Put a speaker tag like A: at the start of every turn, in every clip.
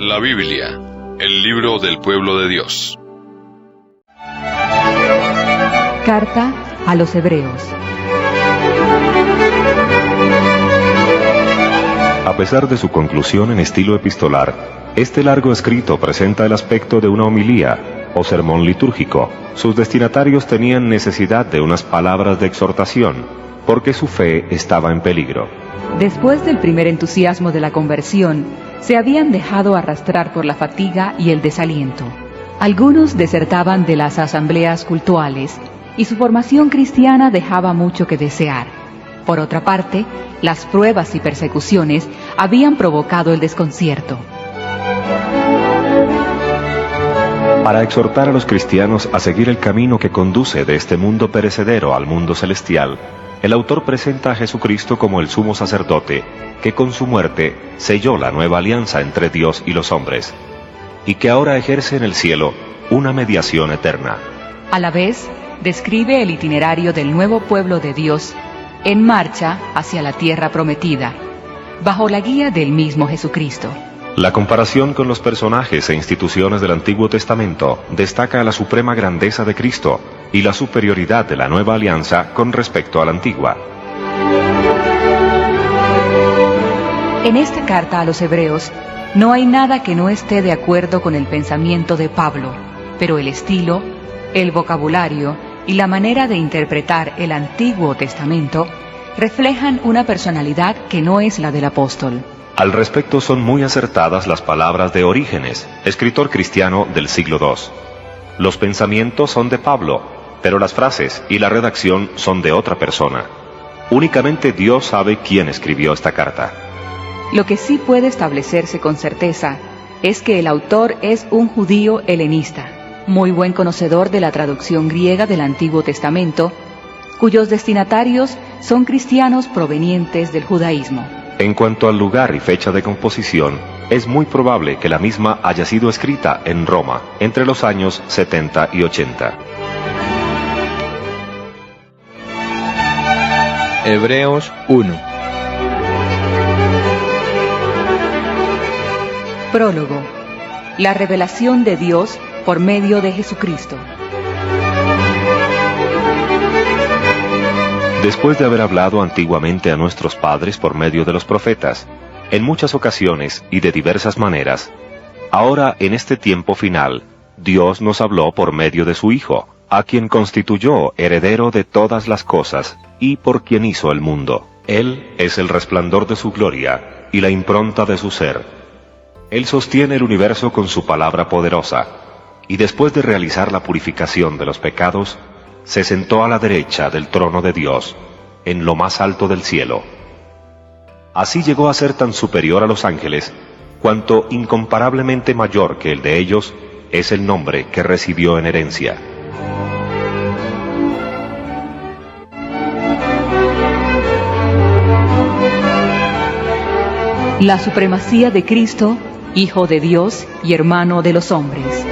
A: La Biblia, el libro del pueblo de Dios.
B: Carta a los Hebreos.
C: A pesar de su conclusión en estilo epistolar, este largo escrito presenta el aspecto de una homilía o sermón litúrgico. Sus destinatarios tenían necesidad de unas palabras de exhortación, porque su fe estaba en peligro.
B: Después del primer entusiasmo de la conversión, se habían dejado arrastrar por la fatiga y el desaliento. Algunos desertaban de las asambleas cultuales y su formación cristiana dejaba mucho que desear. Por otra parte, las pruebas y persecuciones habían provocado el desconcierto.
C: Para exhortar a los cristianos a seguir el camino que conduce de este mundo perecedero al mundo celestial, el autor presenta a Jesucristo como el sumo sacerdote, que con su muerte selló la nueva alianza entre Dios y los hombres, y que ahora ejerce en el cielo una mediación eterna.
B: A la vez, describe el itinerario del nuevo pueblo de Dios en marcha hacia la tierra prometida, bajo la guía del mismo Jesucristo.
C: La comparación con los personajes e instituciones del Antiguo Testamento destaca la suprema grandeza de Cristo y la superioridad de la nueva alianza con respecto a la antigua.
B: En esta carta a los Hebreos no hay nada que no esté de acuerdo con el pensamiento de Pablo, pero el estilo, el vocabulario y la manera de interpretar el Antiguo Testamento reflejan una personalidad que no es la del apóstol.
C: Al respecto son muy acertadas las palabras de Orígenes, escritor cristiano del siglo II. Los pensamientos son de Pablo, pero las frases y la redacción son de otra persona. Únicamente Dios sabe quién escribió esta carta.
B: Lo que sí puede establecerse con certeza es que el autor es un judío helenista, muy buen conocedor de la traducción griega del Antiguo Testamento, cuyos destinatarios son cristianos provenientes del judaísmo.
C: En cuanto al lugar y fecha de composición, es muy probable que la misma haya sido escrita en Roma entre los años 70 y 80.
D: Hebreos 1.
B: Prólogo. La revelación de Dios por medio de Jesucristo.
C: Después de haber hablado antiguamente a nuestros padres por medio de los profetas, en muchas ocasiones y de diversas maneras, ahora en este tiempo final, Dios nos habló por medio de su Hijo, a quien constituyó heredero de todas las cosas y por quien hizo el mundo. Él es el resplandor de su gloria y la impronta de su ser. Él sostiene el universo con su palabra poderosa, y después de realizar la purificación de los pecados, se sentó a la derecha del trono de Dios, en lo más alto del cielo. Así llegó a ser tan superior a los ángeles, cuanto incomparablemente mayor que el de ellos es el nombre que recibió en herencia.
B: La supremacía de Cristo, Hijo de Dios y hermano de los hombres.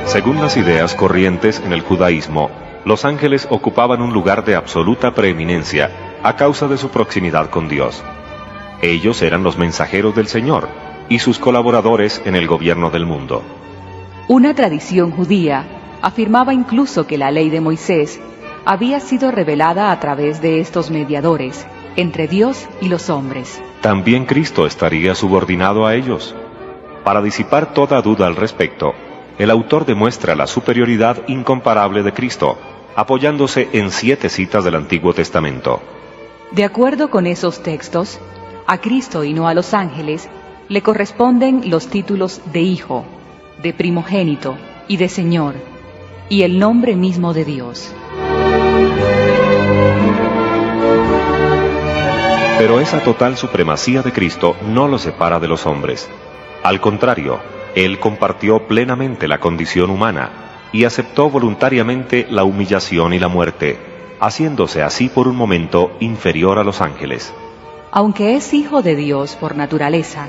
C: Según las ideas corrientes en el judaísmo, los ángeles ocupaban un lugar de absoluta preeminencia a causa de su proximidad con Dios. Ellos eran los mensajeros del Señor y sus colaboradores en el gobierno del mundo.
B: Una tradición judía afirmaba incluso que la ley de Moisés había sido revelada a través de estos mediadores entre Dios y los hombres.
C: También Cristo estaría subordinado a ellos. Para disipar toda duda al respecto, el autor demuestra la superioridad incomparable de Cristo, apoyándose en 7 citas del Antiguo Testamento.
B: De acuerdo con esos textos, a Cristo y no a los ángeles le corresponden los títulos de Hijo, de Primogénito y de Señor, y el nombre mismo de Dios.
C: Pero esa total supremacía de Cristo no lo separa de los hombres. Al contrario, Él compartió plenamente la condición humana y aceptó voluntariamente la humillación y la muerte, haciéndose así por un momento inferior a los ángeles.
B: Aunque es hijo de Dios por naturaleza,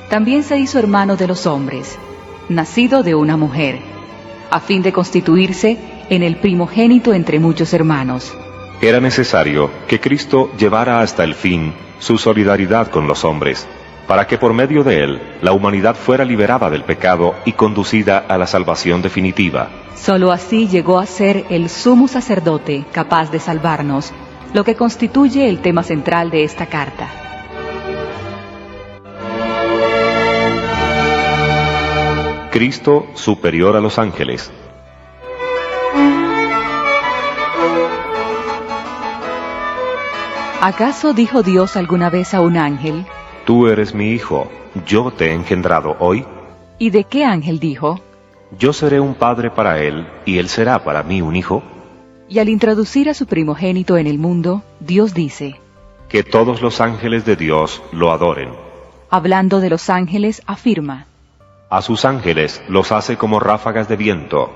B: también se hizo hermano de los hombres, nacido de una mujer, a fin de constituirse en el primogénito entre muchos hermanos.
C: era necesario que Cristo llevara hasta el fin su solidaridad con los hombres, para que por medio de él la humanidad fuera liberada del pecado y conducida a la salvación definitiva.
B: Solo así llegó a ser el sumo sacerdote capaz de salvarnos, lo que constituye el tema central de esta carta.
C: Cristo superior a los ángeles.
B: ¿Acaso dijo Dios alguna vez a un ángel?
C: Tú eres mi hijo, yo te he engendrado hoy.
B: ¿Y de qué ángel dijo?
C: Yo seré un padre para él, y él será para mí un hijo.
B: Y al introducir a su primogénito en el mundo, Dios dice:
C: Que todos los ángeles de Dios lo adoren.
B: Hablando de los ángeles, afirma:
C: A sus ángeles los hace como ráfagas de viento,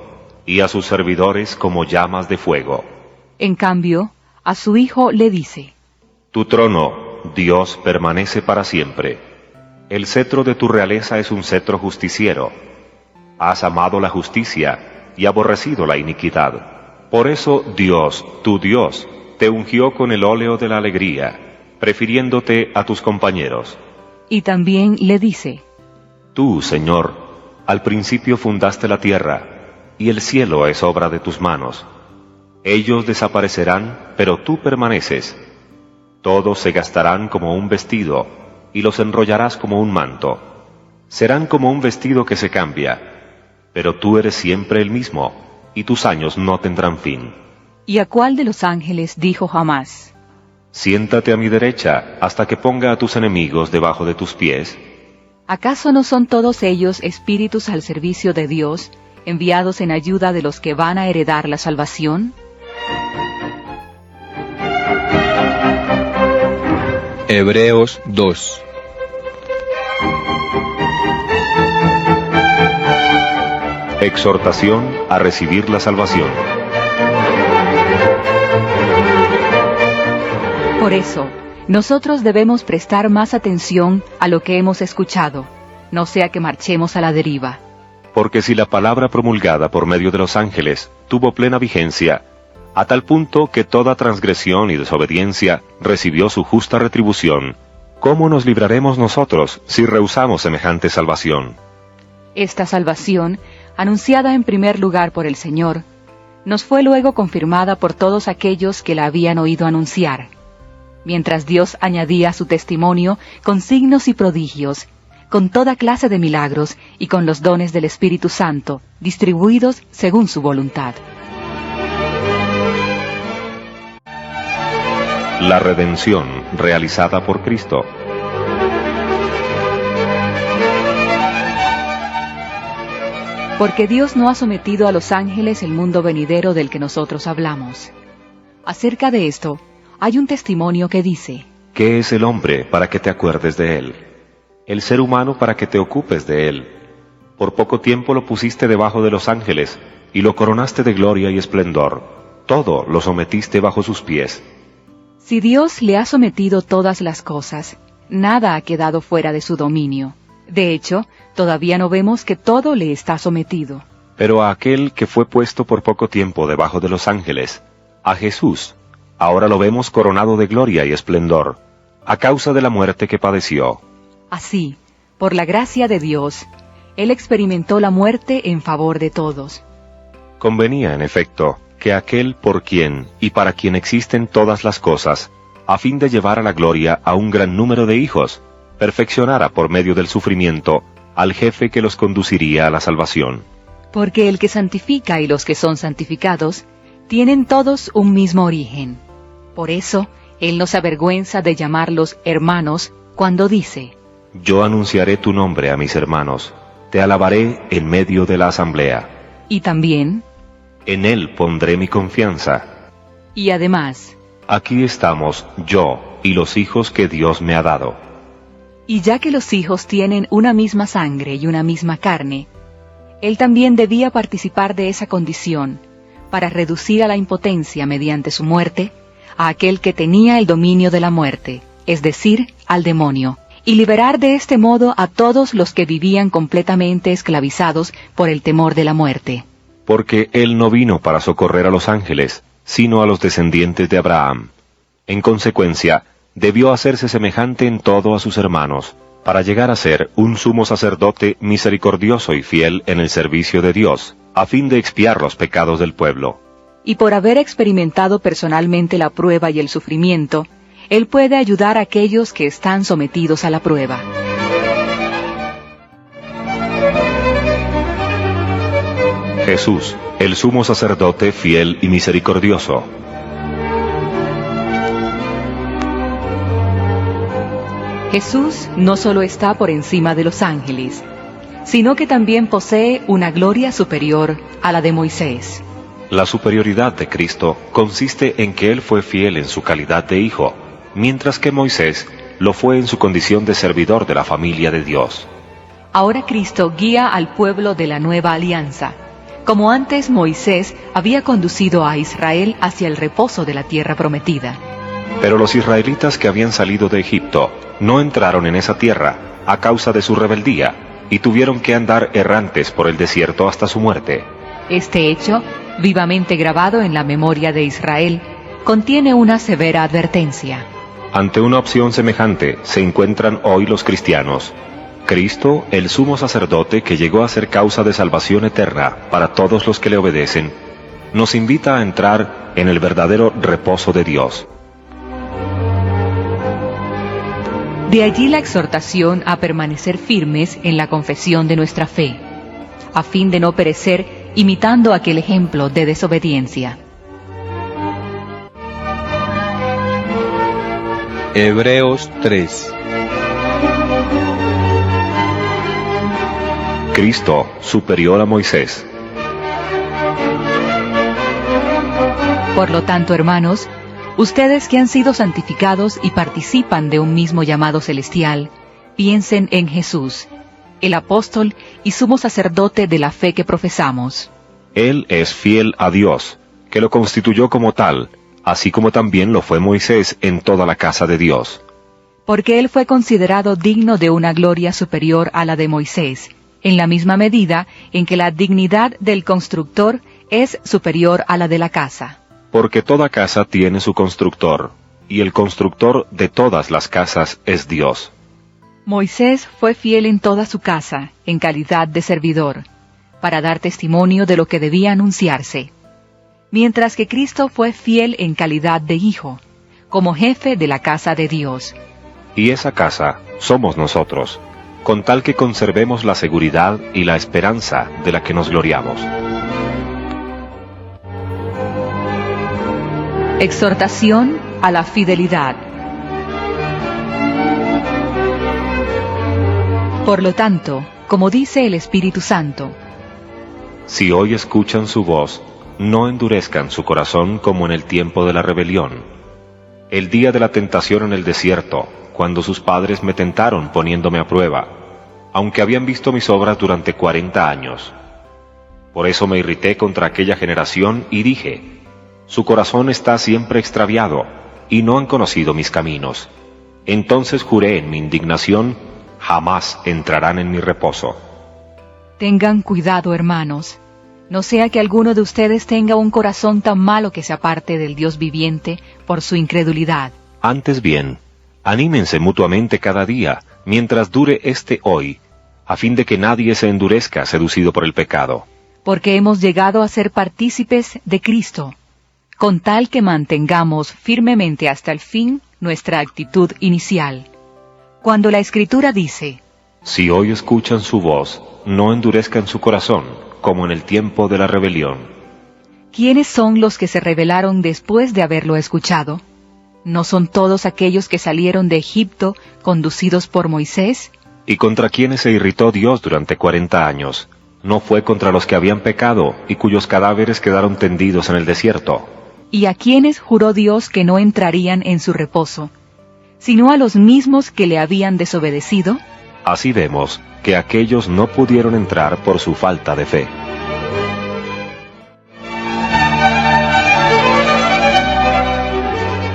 C: y a sus servidores como llamas de fuego.
B: En cambio, a su Hijo le dice:
C: Tu trono, Dios, permanece para siempre. El cetro de tu realeza es un cetro justiciero. Has amado la justicia y aborrecido la iniquidad. Por eso Dios, tu Dios, te ungió con el óleo de la alegría, prefiriéndote a tus compañeros.
B: Y también le dice:
C: Tú, Señor, al principio fundaste la tierra, y el cielo es obra de tus manos. Ellos desaparecerán, pero tú permaneces. Todos se gastarán como un vestido, y los enrollarás como un manto. Serán como un vestido que se cambia, pero tú eres siempre el mismo, y tus años no tendrán fin.
B: ¿Y a cuál de los ángeles dijo jamás:
C: Siéntate a mi derecha, hasta que ponga a tus enemigos debajo de tus pies?
B: ¿Acaso no son todos ellos espíritus al servicio de Dios, enviados en ayuda de los que van a heredar la salvación?
D: Hebreos 2.
C: Exhortación a recibir la salvación.
B: Por eso, nosotros debemos prestar más atención a lo que hemos escuchado, no sea que marchemos a la deriva.
C: Porque si la palabra promulgada por medio de los ángeles tuvo plena vigencia, a tal punto que toda transgresión y desobediencia recibió su justa retribución, ¿cómo nos libraremos nosotros si rehusamos semejante salvación?
B: Esta salvación, anunciada en primer lugar por el Señor, nos fue luego confirmada por todos aquellos que la habían oído anunciar, mientras Dios añadía su testimonio con signos y prodigios, con toda clase de milagros y con los dones del Espíritu Santo, distribuidos según su voluntad.
C: La redención realizada por Cristo.
B: Porque Dios no ha sometido a los ángeles el mundo venidero del que nosotros hablamos. Acerca de esto, hay un testimonio que dice:
C: ¿Qué es el hombre para que te acuerdes de él? El ser humano para que te ocupes de él. Por poco tiempo lo pusiste debajo de los ángeles, y lo coronaste de gloria y esplendor. Todo lo sometiste bajo sus pies.
B: Si Dios le ha sometido todas las cosas, nada ha quedado fuera de su dominio. De hecho, todavía no vemos que todo le está sometido.
C: Pero a aquel que fue puesto por poco tiempo debajo de los ángeles, a Jesús, ahora lo vemos coronado de gloria y esplendor, a causa de la muerte que padeció.
B: Así, por la gracia de Dios, Él experimentó la muerte en favor de todos.
C: Convenía, en efecto, que aquel por quien y para quien existen todas las cosas, a fin de llevar a la gloria a un gran número de hijos, perfeccionara por medio del sufrimiento al jefe que los conduciría a la salvación.
B: Porque el que santifica y los que son santificados tienen todos un mismo origen. Por eso, Él no se avergüenza de llamarlos hermanos cuando dice:
C: Yo anunciaré tu nombre a mis hermanos, te alabaré en medio de la asamblea.
B: Y también:
C: En él pondré mi confianza.
B: Y además:
C: Aquí estamos yo y los hijos que Dios me ha dado.
B: Y ya que los hijos tienen una misma sangre y una misma carne, Él también debía participar de esa condición, para reducir a la impotencia mediante su muerte a aquel que tenía el dominio de la muerte, es decir, al demonio, y liberar de este modo a todos los que vivían completamente esclavizados por el temor de la muerte.
C: Porque él no vino para socorrer a los ángeles, sino a los descendientes de Abraham. En consecuencia, debió hacerse semejante en todo a sus hermanos, para llegar a ser un sumo sacerdote misericordioso y fiel en el servicio de Dios, a fin de expiar los pecados del pueblo.
B: Y por haber experimentado personalmente la prueba y el sufrimiento, Él puede ayudar a aquellos que están sometidos a la prueba.
C: Jesús, el sumo sacerdote fiel y misericordioso.
B: Jesús no solo está por encima de los ángeles, sino que también posee una gloria superior a la de Moisés.
C: La superioridad de Cristo consiste en que Él fue fiel en su calidad de hijo, mientras que Moisés lo fue en su condición de servidor de la familia de Dios.
B: Ahora Cristo guía al pueblo de la nueva alianza, como antes Moisés había conducido a Israel hacia el reposo de la tierra prometida.
C: Pero los israelitas que habían salido de Egipto no entraron en esa tierra a causa de su rebeldía y tuvieron que andar errantes por el desierto hasta su muerte.
B: Este hecho, vivamente grabado en la memoria de Israel, contiene una severa advertencia.
C: Ante una opción semejante se encuentran hoy los cristianos. Cristo, el sumo sacerdote que llegó a ser causa de salvación eterna para todos los que le obedecen, nos invita a entrar en el verdadero reposo de Dios.
B: De allí la exhortación a permanecer firmes en la confesión de nuestra fe, a fin de no perecer imitando aquel ejemplo de desobediencia.
D: Hebreos 3.
C: Cristo, superior a Moisés.
B: Por lo tanto, hermanos, ustedes que han sido santificados y participan de un mismo llamado celestial, piensen en Jesús, el apóstol y sumo sacerdote de la fe que profesamos.
C: Él es fiel a Dios, que lo constituyó como tal, así como también lo fue Moisés en toda la casa de Dios.
B: Porque él fue considerado digno de una gloria superior a la de Moisés, en la misma medida en que la dignidad del constructor es superior a la de la casa.
C: Porque toda casa tiene su constructor, y el constructor de todas las casas es Dios.
B: Moisés fue fiel en toda su casa, en calidad de servidor, para dar testimonio de lo que debía anunciarse, mientras que Cristo fue fiel en calidad de hijo, como jefe de la casa de Dios.
C: Y esa casa somos nosotros, con tal que conservemos la seguridad y la esperanza de la que nos gloriamos.
B: Exhortación a la fidelidad. Por lo tanto, como dice el Espíritu Santo,
C: si hoy escuchan su voz, no endurezcan su corazón como en el tiempo de la rebelión, el día de la tentación en el desierto, cuando sus padres me tentaron poniéndome a prueba, aunque habían visto mis obras durante 40 años. Por eso me irrité contra aquella generación y dije, su corazón está siempre extraviado, y no han conocido mis caminos. Entonces juré en mi indignación, jamás entrarán en mi reposo.
B: tengan cuidado, hermanos, no sea que alguno de ustedes tenga un corazón tan malo que se aparte del Dios viviente por su incredulidad.
C: Antes bien, anímense mutuamente cada día, mientras dure este hoy, a fin de que nadie se endurezca seducido por el pecado.
B: Porque hemos llegado a ser partícipes de Cristo, con tal que mantengamos firmemente hasta el fin nuestra actitud inicial. Cuando la Escritura dice,
C: si hoy escuchan su voz, no endurezcan su corazón, como en el tiempo de la rebelión.
B: ¿quiénes son los que se rebelaron después de haberlo escuchado? ¿No son todos aquellos que salieron de Egipto conducidos por Moisés?
C: ¿Y contra quienes se irritó Dios durante 40 años? ¿No fue contra los que habían pecado y cuyos cadáveres quedaron tendidos en el desierto?
B: ¿Y a quienes juró Dios que no entrarían en su reposo, sino a los mismos que le habían desobedecido?
C: Así vemos que aquellos no pudieron entrar por su falta de fe.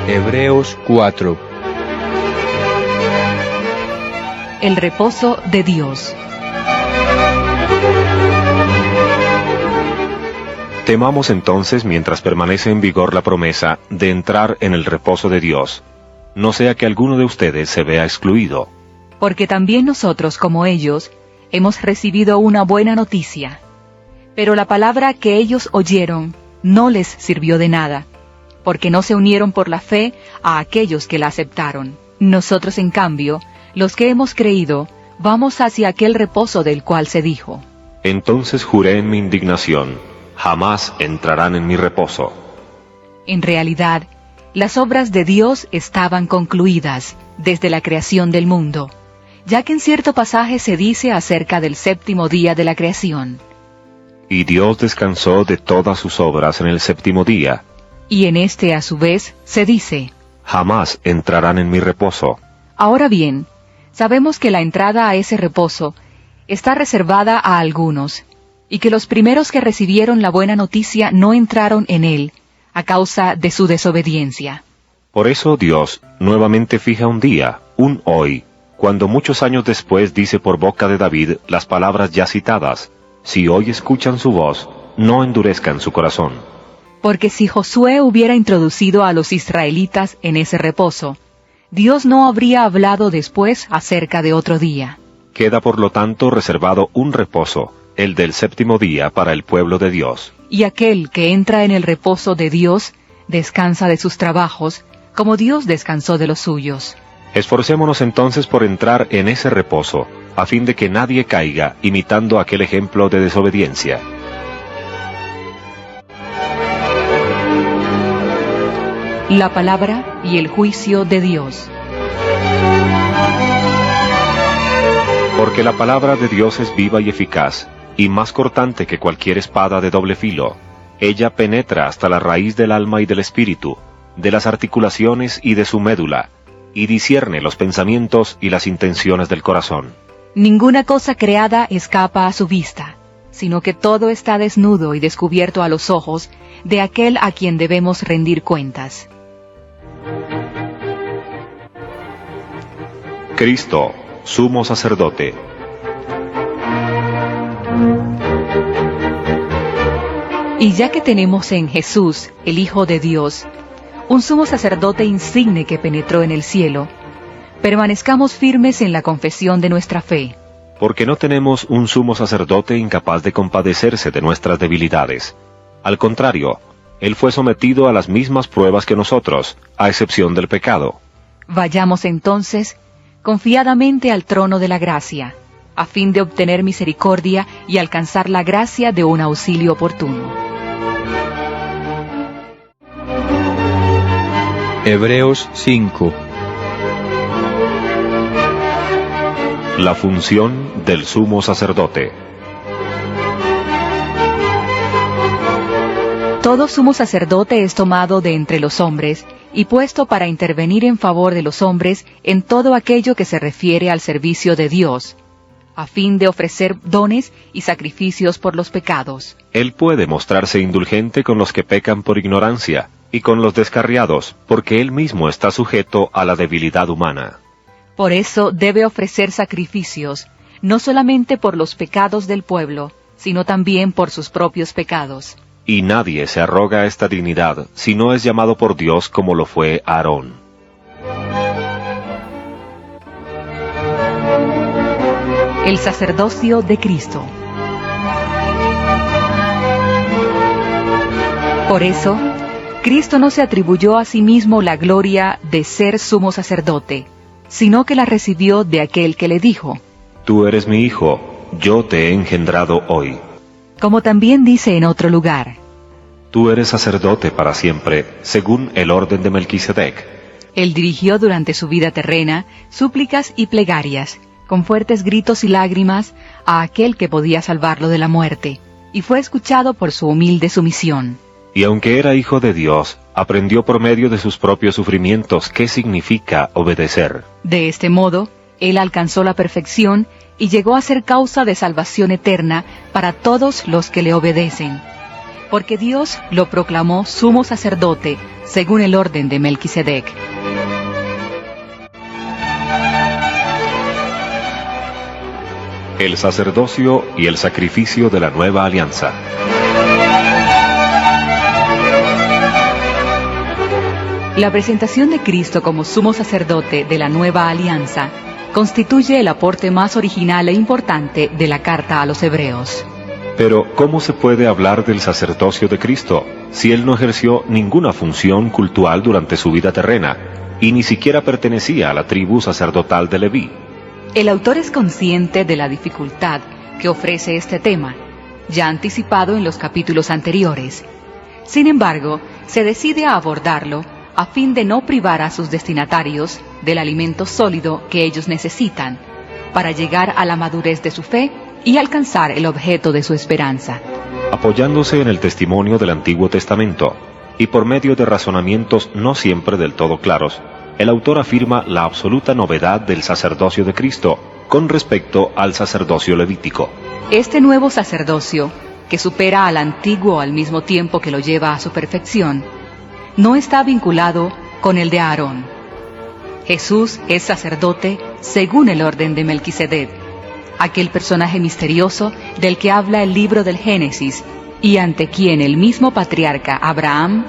D: Hebreos 4.
B: El reposo de Dios.
C: Temamos entonces, mientras permanece en vigor la promesa de entrar en el reposo de Dios, no sea que alguno de ustedes se vea excluido.
B: Porque también nosotros, como ellos, hemos recibido una buena noticia. Pero la palabra que ellos oyeron no les sirvió de nada, porque no se unieron por la fe a aquellos que la aceptaron. Nosotros, en cambio, los que hemos creído, vamos hacia aquel reposo del cual se dijo:
C: Entonces juré en mi indignación, jamás entrarán en mi reposo.
B: En realidad, las obras de Dios estaban concluidas desde la creación del mundo, ya que en cierto pasaje se dice acerca del séptimo día de la creación.
C: Y Dios descansó de todas sus obras en el séptimo día.
B: Y en este, a su vez, se dice:
C: Jamás entrarán en mi reposo.
B: Ahora bien, sabemos que la entrada a ese reposo está reservada a algunos, y que los primeros que recibieron la buena noticia no entraron en él, a causa de su desobediencia.
C: Por eso Dios nuevamente fija un día, un hoy, cuando muchos años después dice por boca de David las palabras ya citadas: si hoy escuchan su voz, no endurezcan su corazón.
B: Porque si Josué hubiera introducido a los israelitas en ese reposo, Dios no habría hablado después acerca de otro día.
C: Queda por lo tanto reservado un reposo, el del séptimo día, para el pueblo de Dios.
B: Y aquel que entra en el reposo de Dios descansa de sus trabajos, como Dios descansó de los suyos.
C: Esforcémonos entonces por entrar en ese reposo, a fin de que nadie caiga imitando aquel ejemplo de desobediencia.
B: La palabra y el juicio de Dios.
C: Porque la palabra de Dios es viva y eficaz, y más cortante que cualquier espada de doble filo. Ella penetra hasta la raíz del alma y del espíritu, de las articulaciones y de su médula, y discierne los pensamientos y las intenciones del corazón.
B: Ninguna cosa creada escapa a su vista, sino que todo está desnudo y descubierto a los ojos de aquel a quien debemos rendir cuentas.
C: Cristo, sumo sacerdote.
B: Y ya que tenemos en Jesús, el Hijo de Dios, un sumo sacerdote insigne que penetró en el cielo, permanezcamos firmes en la confesión de nuestra fe.
C: Porque no tenemos un sumo sacerdote incapaz de compadecerse de nuestras debilidades. Al contrario, Él fue sometido a las mismas pruebas que nosotros, a excepción del pecado.
B: Vayamos entonces confiadamente al trono de la gracia, a fin de obtener misericordia y alcanzar la gracia de un auxilio oportuno.
D: Hebreos 5.
C: La función del sumo sacerdote.
B: Todo sumo sacerdote es tomado de entre los hombres y puesto para intervenir en favor de los hombres en todo aquello que se refiere al servicio de Dios, a fin de ofrecer dones y sacrificios por los pecados.
C: Él puede mostrarse indulgente con los que pecan por ignorancia y con los descarriados, porque Él mismo está sujeto a la debilidad humana.
B: Por eso debe ofrecer sacrificios, no solamente por los pecados del pueblo, sino también por sus propios pecados.
C: Y nadie se arroga esta dignidad si no es llamado por Dios como lo fue Aarón.
B: El sacerdocio de Cristo. Por eso, Cristo no se atribuyó a sí mismo la gloria de ser sumo sacerdote, sino que la recibió de aquel que le dijo:
C: Tú eres mi hijo, yo te he engendrado hoy.
B: Como también dice en otro lugar:
C: Tú eres sacerdote para siempre, según el orden de Melquisedec.
B: Él dirigió durante su vida terrena súplicas y plegarias, con fuertes gritos y lágrimas, a aquel que podía salvarlo de la muerte, y fue escuchado por su humilde sumisión.
C: Y aunque era hijo de Dios, aprendió por medio de sus propios sufrimientos qué significa obedecer.
B: De este modo, él alcanzó la perfección y llegó a ser causa de salvación eterna para todos los que le obedecen, porque Dios lo proclamó sumo sacerdote según el orden de Melquisedec.
C: El sacerdocio y el sacrificio de la nueva alianza.
B: La presentación de Cristo como sumo sacerdote de la nueva alianza constituye el aporte más original e importante de la carta a los Hebreos.
C: Pero, ¿cómo se puede hablar del sacerdocio de Cristo si Él no ejerció ninguna función cultual durante su vida terrena y ni siquiera pertenecía a la tribu sacerdotal de Leví?
B: El autor es consciente de la dificultad que ofrece este tema, ya anticipado en los capítulos anteriores. Sin embargo, se decide a abordarlo a fin de no privar a sus destinatarios del alimento sólido que ellos necesitan para llegar a la madurez de su fe y alcanzar el objeto de su esperanza.
C: Apoyándose en el testimonio del Antiguo Testamento y por medio de razonamientos no siempre del todo claros, el autor afirma la absoluta novedad del sacerdocio de Cristo con respecto al sacerdocio levítico.
B: Este nuevo sacerdocio, que supera al antiguo al mismo tiempo que lo lleva a su perfección, no está vinculado con el de Aarón. Jesús es sacerdote según el orden de Melquisedec, aquel personaje misterioso del que habla el libro del Génesis y ante quien el mismo patriarca Abraham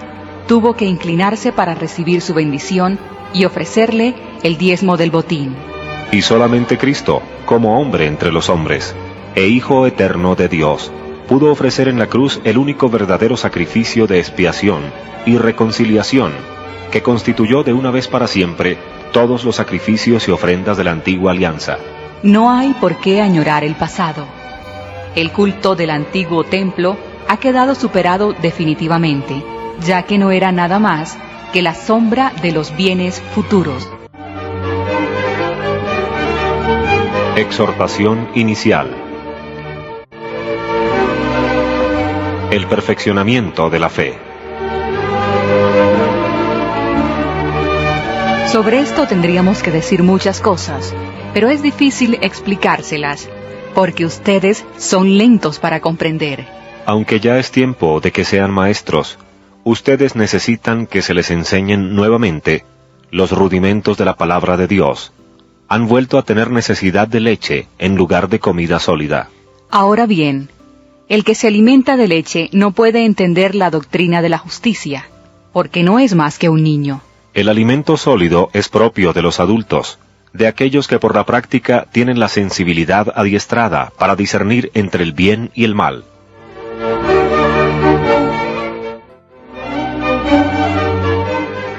B: tuvo que inclinarse para recibir su bendición y ofrecerle el diezmo del botín.
C: Y solamente Cristo, como hombre entre los hombres, e Hijo eterno de Dios, pudo ofrecer en la cruz el único verdadero sacrificio de expiación y reconciliación, que constituyó de una vez para siempre todos los sacrificios y ofrendas de la antigua alianza.
B: No hay por qué añorar el pasado. El culto del antiguo templo ha quedado superado definitivamente, ya que no era nada más que la sombra de los bienes futuros.
C: Exhortación inicial. El perfeccionamiento de la fe.
B: Sobre esto tendríamos que decir muchas cosas, pero es difícil explicárselas, porque ustedes son lentos para comprender.
C: Aunque ya es tiempo de que sean maestros, ustedes necesitan que se les enseñen nuevamente los rudimentos de la palabra de Dios. Han vuelto a tener necesidad de leche en lugar de comida sólida.
B: Ahora bien, el que se alimenta de leche no puede entender la doctrina de la justicia, porque no es más que un niño.
C: El alimento sólido es propio de los adultos, de aquellos que por la práctica tienen la sensibilidad adiestrada para discernir entre el bien y el mal.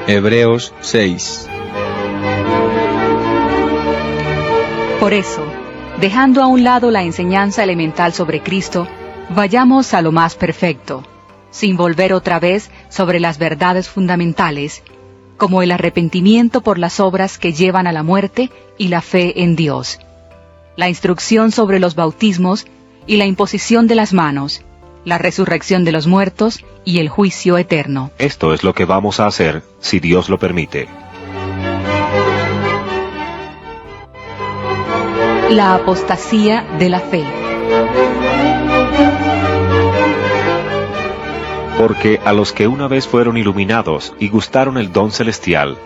D: Hebreos 6.
B: Por eso, dejando a un lado la enseñanza elemental sobre Cristo, vayamos a lo más perfecto, sin volver otra vez sobre las verdades fundamentales, como el arrepentimiento por las obras que llevan a la muerte y la fe en Dios, la instrucción sobre los bautismos y la imposición de las manos, la resurrección de los muertos y el juicio eterno.
C: Esto es lo que vamos a hacer, si Dios lo permite.
B: La apostasía de la fe.
C: Porque a los que una vez fueron iluminados y gustaron el don celestial,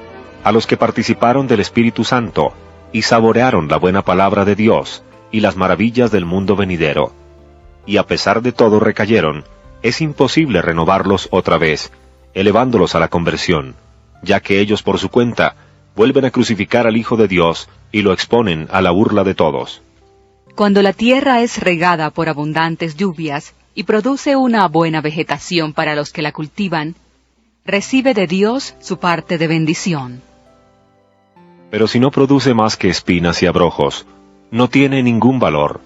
C: a los que participaron del Espíritu Santo y saborearon la buena palabra de Dios y las maravillas del mundo venidero, y a pesar de todo recayeron, es imposible renovarlos otra vez, elevándolos a la conversión, ya que ellos por su cuenta vuelven a crucificar al Hijo de Dios y lo exponen a la burla de todos.
B: Cuando la tierra es regada por abundantes lluvias y produce una buena vegetación para los que la cultivan, recibe de Dios su parte de bendición.
C: Pero si no produce más que espinas y abrojos, no tiene ningún valor.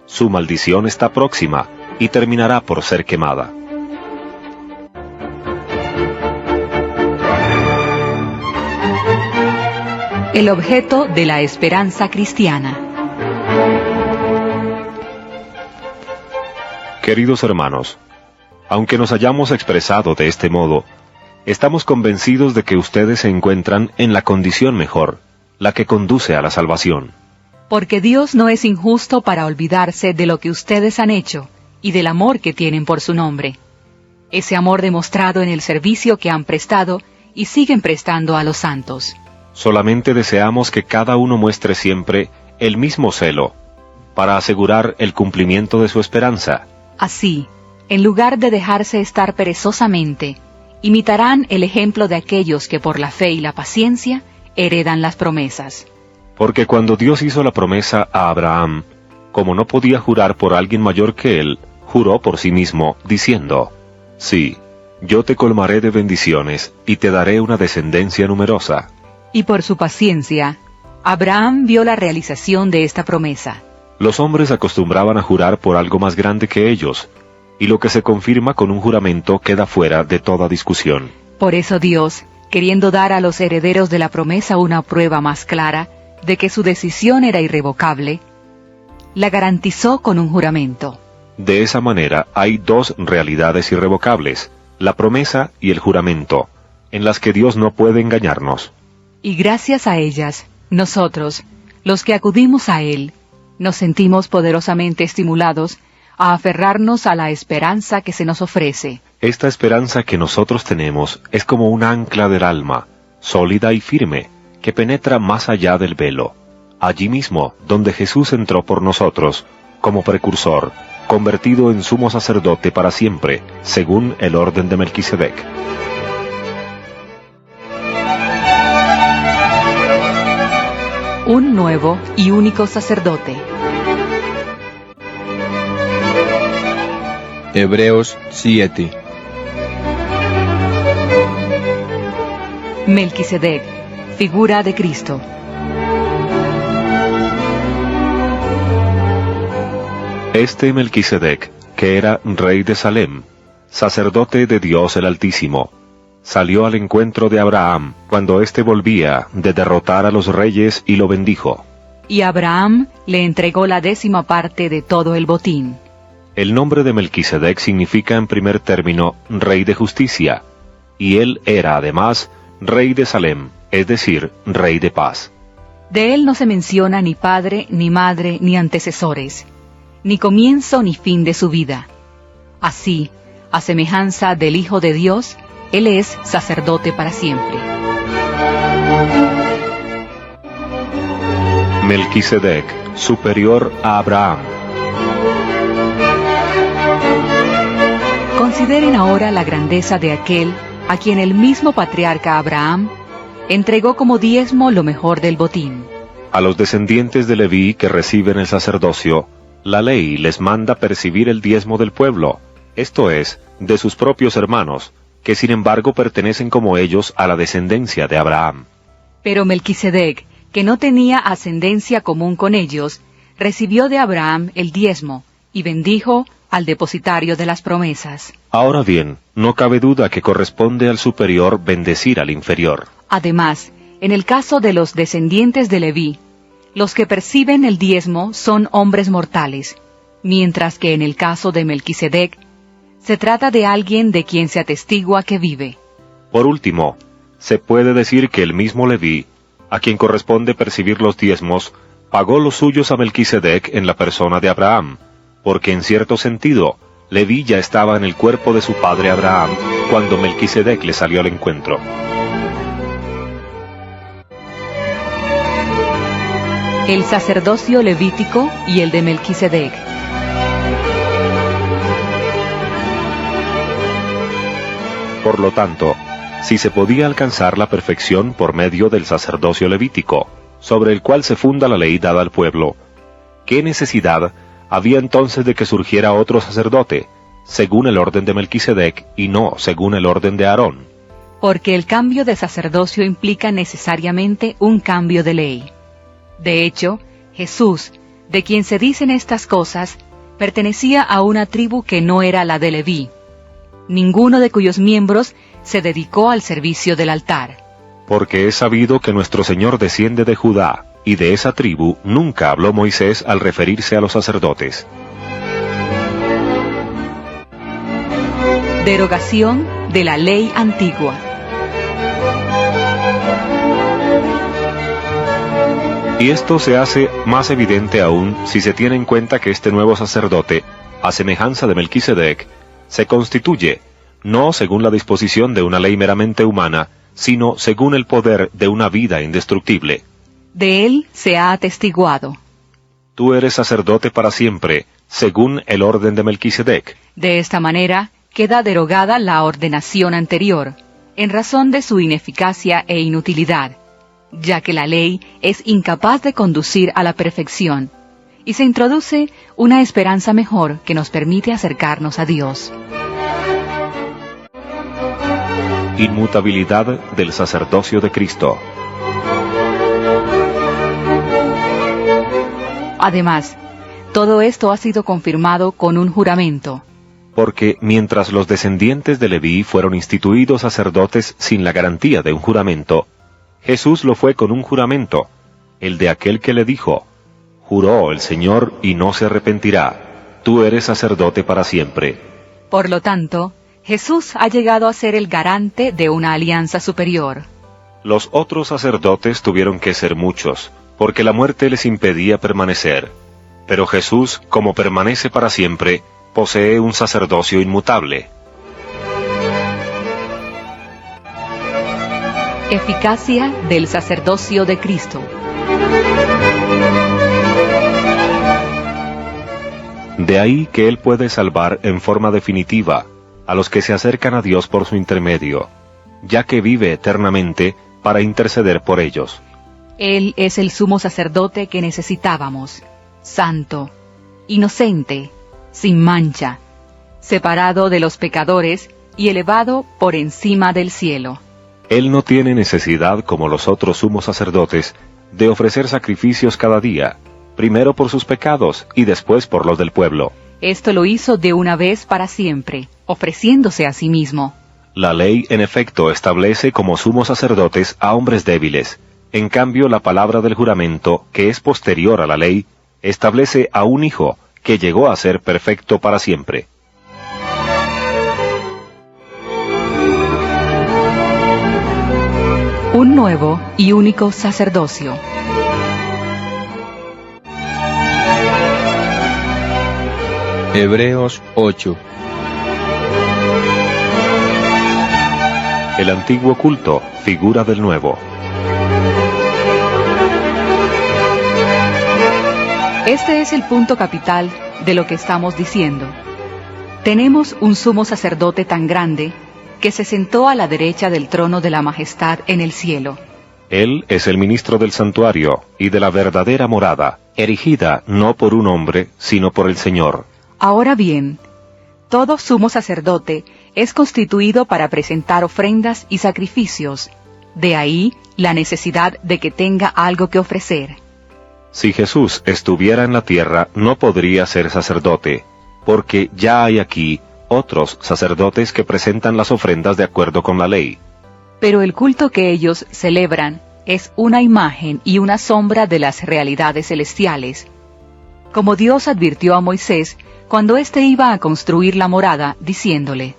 C: Su maldición está próxima y terminará por ser quemada.
B: El objeto de la esperanza cristiana.
C: Queridos hermanos, aunque nos hayamos expresado de este modo, estamos convencidos de que ustedes se encuentran en la condición mejor, la que conduce a la salvación.
B: Porque Dios no es injusto para olvidarse de lo que ustedes han hecho y del amor que tienen por su nombre. Ese amor demostrado en el servicio que han prestado y siguen prestando a los santos.
C: Solamente deseamos que cada uno muestre siempre el mismo celo, para asegurar el cumplimiento de su esperanza.
B: Así, en lugar de dejarse estar perezosamente imitarán el ejemplo de aquellos que por la fe y la paciencia heredan las promesas.
C: Porque cuando Dios hizo la promesa a Abraham, como no podía jurar por alguien mayor que él, juró por sí mismo, diciendo: Sí, yo te colmaré de bendiciones, y te daré una descendencia numerosa.
B: Y por su paciencia, Abraham vio la realización de esta promesa.
C: Los hombres acostumbraban a jurar por algo más grande que ellos, y lo que se confirma con un juramento queda fuera de toda discusión.
B: Por eso Dios, queriendo dar a los herederos de la promesa una prueba más clara de que su decisión era irrevocable, la garantizó con un juramento.
C: De esa manera hay dos realidades irrevocables, la promesa y el juramento, en las que Dios no puede engañarnos.
B: Y gracias a ellas, nosotros, los que acudimos a Él, nos sentimos poderosamente estimulados a aferrarnos a la esperanza que se nos ofrece.
C: Esta esperanza que nosotros tenemos es como un ancla del alma, sólida y firme, que penetra más allá del velo, allí mismo donde Jesús entró por nosotros, como precursor, convertido en sumo sacerdote para siempre, según el orden de Melquisedec.
B: Un nuevo y único sacerdote.
D: Hebreos 7.
B: Melquisedec, figura de Cristo.
C: Este Melquisedec, que era rey de Salem, sacerdote de Dios el Altísimo, salió al encuentro de Abraham cuando éste volvía de derrotar a los reyes y lo bendijo.
B: Y Abraham le entregó la 10ª parte de todo el botín.
C: El nombre de Melquisedec significa en primer término rey de justicia, y él era además rey de Salem, es decir, rey de paz.
B: De él no se menciona ni padre, ni madre, ni antecesores, ni comienzo ni fin de su vida. Así, a semejanza del Hijo de Dios, él es sacerdote para siempre.
C: Melquisedec, superior a Abraham.
B: Consideren ahora la grandeza de aquel a quien el mismo patriarca Abraham entregó como diezmo lo mejor del botín.
C: A los descendientes de Leví que reciben el sacerdocio, la ley les manda percibir el diezmo del pueblo, esto es, de sus propios hermanos, que sin embargo pertenecen como ellos a la descendencia de Abraham.
B: Pero Melquisedec, que no tenía ascendencia común con ellos, recibió de Abraham el diezmo, y bendijo al depositario de las promesas.
C: Ahora bien, no cabe duda que corresponde al superior bendecir al inferior.
B: Además, en el caso de los descendientes de Leví, los que perciben el diezmo son hombres mortales, mientras que en el caso de Melquisedec, se trata de alguien de quien se atestigua que vive.
C: Por último, se puede decir que el mismo Leví, a quien corresponde percibir los diezmos, pagó los suyos a Melquisedec en la persona de Abraham, porque en cierto sentido, Leví ya estaba en el cuerpo de su padre Abraham cuando Melquisedec le salió al encuentro.
B: El sacerdocio levítico y el de Melquisedec.
C: Por lo tanto, si se podía alcanzar la perfección por medio del sacerdocio levítico, sobre el cual se funda la ley dada al pueblo, ¿qué necesidad había entonces de que surgiera otro sacerdote, según el orden de Melquisedec y no según el orden de Aarón?
B: Porque el cambio de sacerdocio implica necesariamente un cambio de ley. De hecho, Jesús, de quien se dicen estas cosas, pertenecía a una tribu que no era la de Leví, ninguno de cuyos miembros se dedicó al servicio del altar.
C: Porque es sabido que nuestro Señor desciende de Judá, y de esa tribu nunca habló Moisés al referirse a los sacerdotes.
B: Derogación de la ley antigua.
C: Y esto se hace más evidente aún si se tiene en cuenta que este nuevo sacerdote, a semejanza de Melquisedec, se constituye, no según la disposición de una ley meramente humana, sino según el poder de una vida indestructible.
B: De él se ha atestiguado.
C: Tú eres sacerdote para siempre, según el orden de Melquisedec.
B: De esta manera, queda derogada la ordenación anterior, en razón de su ineficacia e inutilidad, ya que la ley es incapaz de conducir a la perfección, y se introduce una esperanza mejor que nos permite acercarnos a Dios.
C: Inmutabilidad del sacerdocio de Cristo.
B: Además, todo esto ha sido confirmado con un juramento.
C: Porque mientras los descendientes de Leví fueron instituidos sacerdotes sin la garantía de un juramento, Jesús lo fue con un juramento, el de aquel que le dijo: juró el Señor y no se arrepentirá, tú eres sacerdote para siempre.
B: Por lo tanto, Jesús ha llegado a ser el garante de una alianza superior.
C: Los otros sacerdotes tuvieron que ser muchos, porque la muerte les impedía permanecer. Pero Jesús, como permanece para siempre, posee un sacerdocio inmutable.
B: Eficacia del sacerdocio de Cristo.
C: De ahí que Él puede salvar en forma definitiva a los que se acercan a Dios por su intermedio, ya que vive eternamente para interceder por ellos.
B: Él es el sumo sacerdote que necesitábamos, santo, inocente, sin mancha, separado de los pecadores y elevado por encima del cielo.
C: Él no tiene necesidad, como los otros sumos sacerdotes, de ofrecer sacrificios cada día, primero por sus pecados y después por los del pueblo.
B: Esto lo hizo de una vez para siempre, ofreciéndose a sí mismo.
C: La ley, en efecto, establece como sumos sacerdotes a hombres débiles. En cambio, la palabra del juramento, que es posterior a la ley, establece a un hijo que llegó a ser perfecto para siempre.
B: Un nuevo y único sacerdocio.
D: Hebreos 8.
C: El antiguo culto, figura del nuevo.
B: Este es el punto capital de lo que estamos diciendo. Tenemos un sumo sacerdote tan grande que se sentó a la derecha del trono de la majestad en el cielo.
C: Él es el ministro del santuario y de la verdadera morada, erigida no por un hombre, sino por el Señor.
B: Ahora bien, todo sumo sacerdote es constituido para presentar ofrendas y sacrificios. De ahí la necesidad de que tenga algo que ofrecer.
C: Si Jesús estuviera en la tierra, no podría ser sacerdote, porque ya hay aquí otros sacerdotes que presentan las ofrendas de acuerdo con la ley.
B: Pero el culto que ellos celebran es una imagen y una sombra de las realidades celestiales. Como Dios advirtió a Moisés cuando éste iba a construir la morada, diciéndole: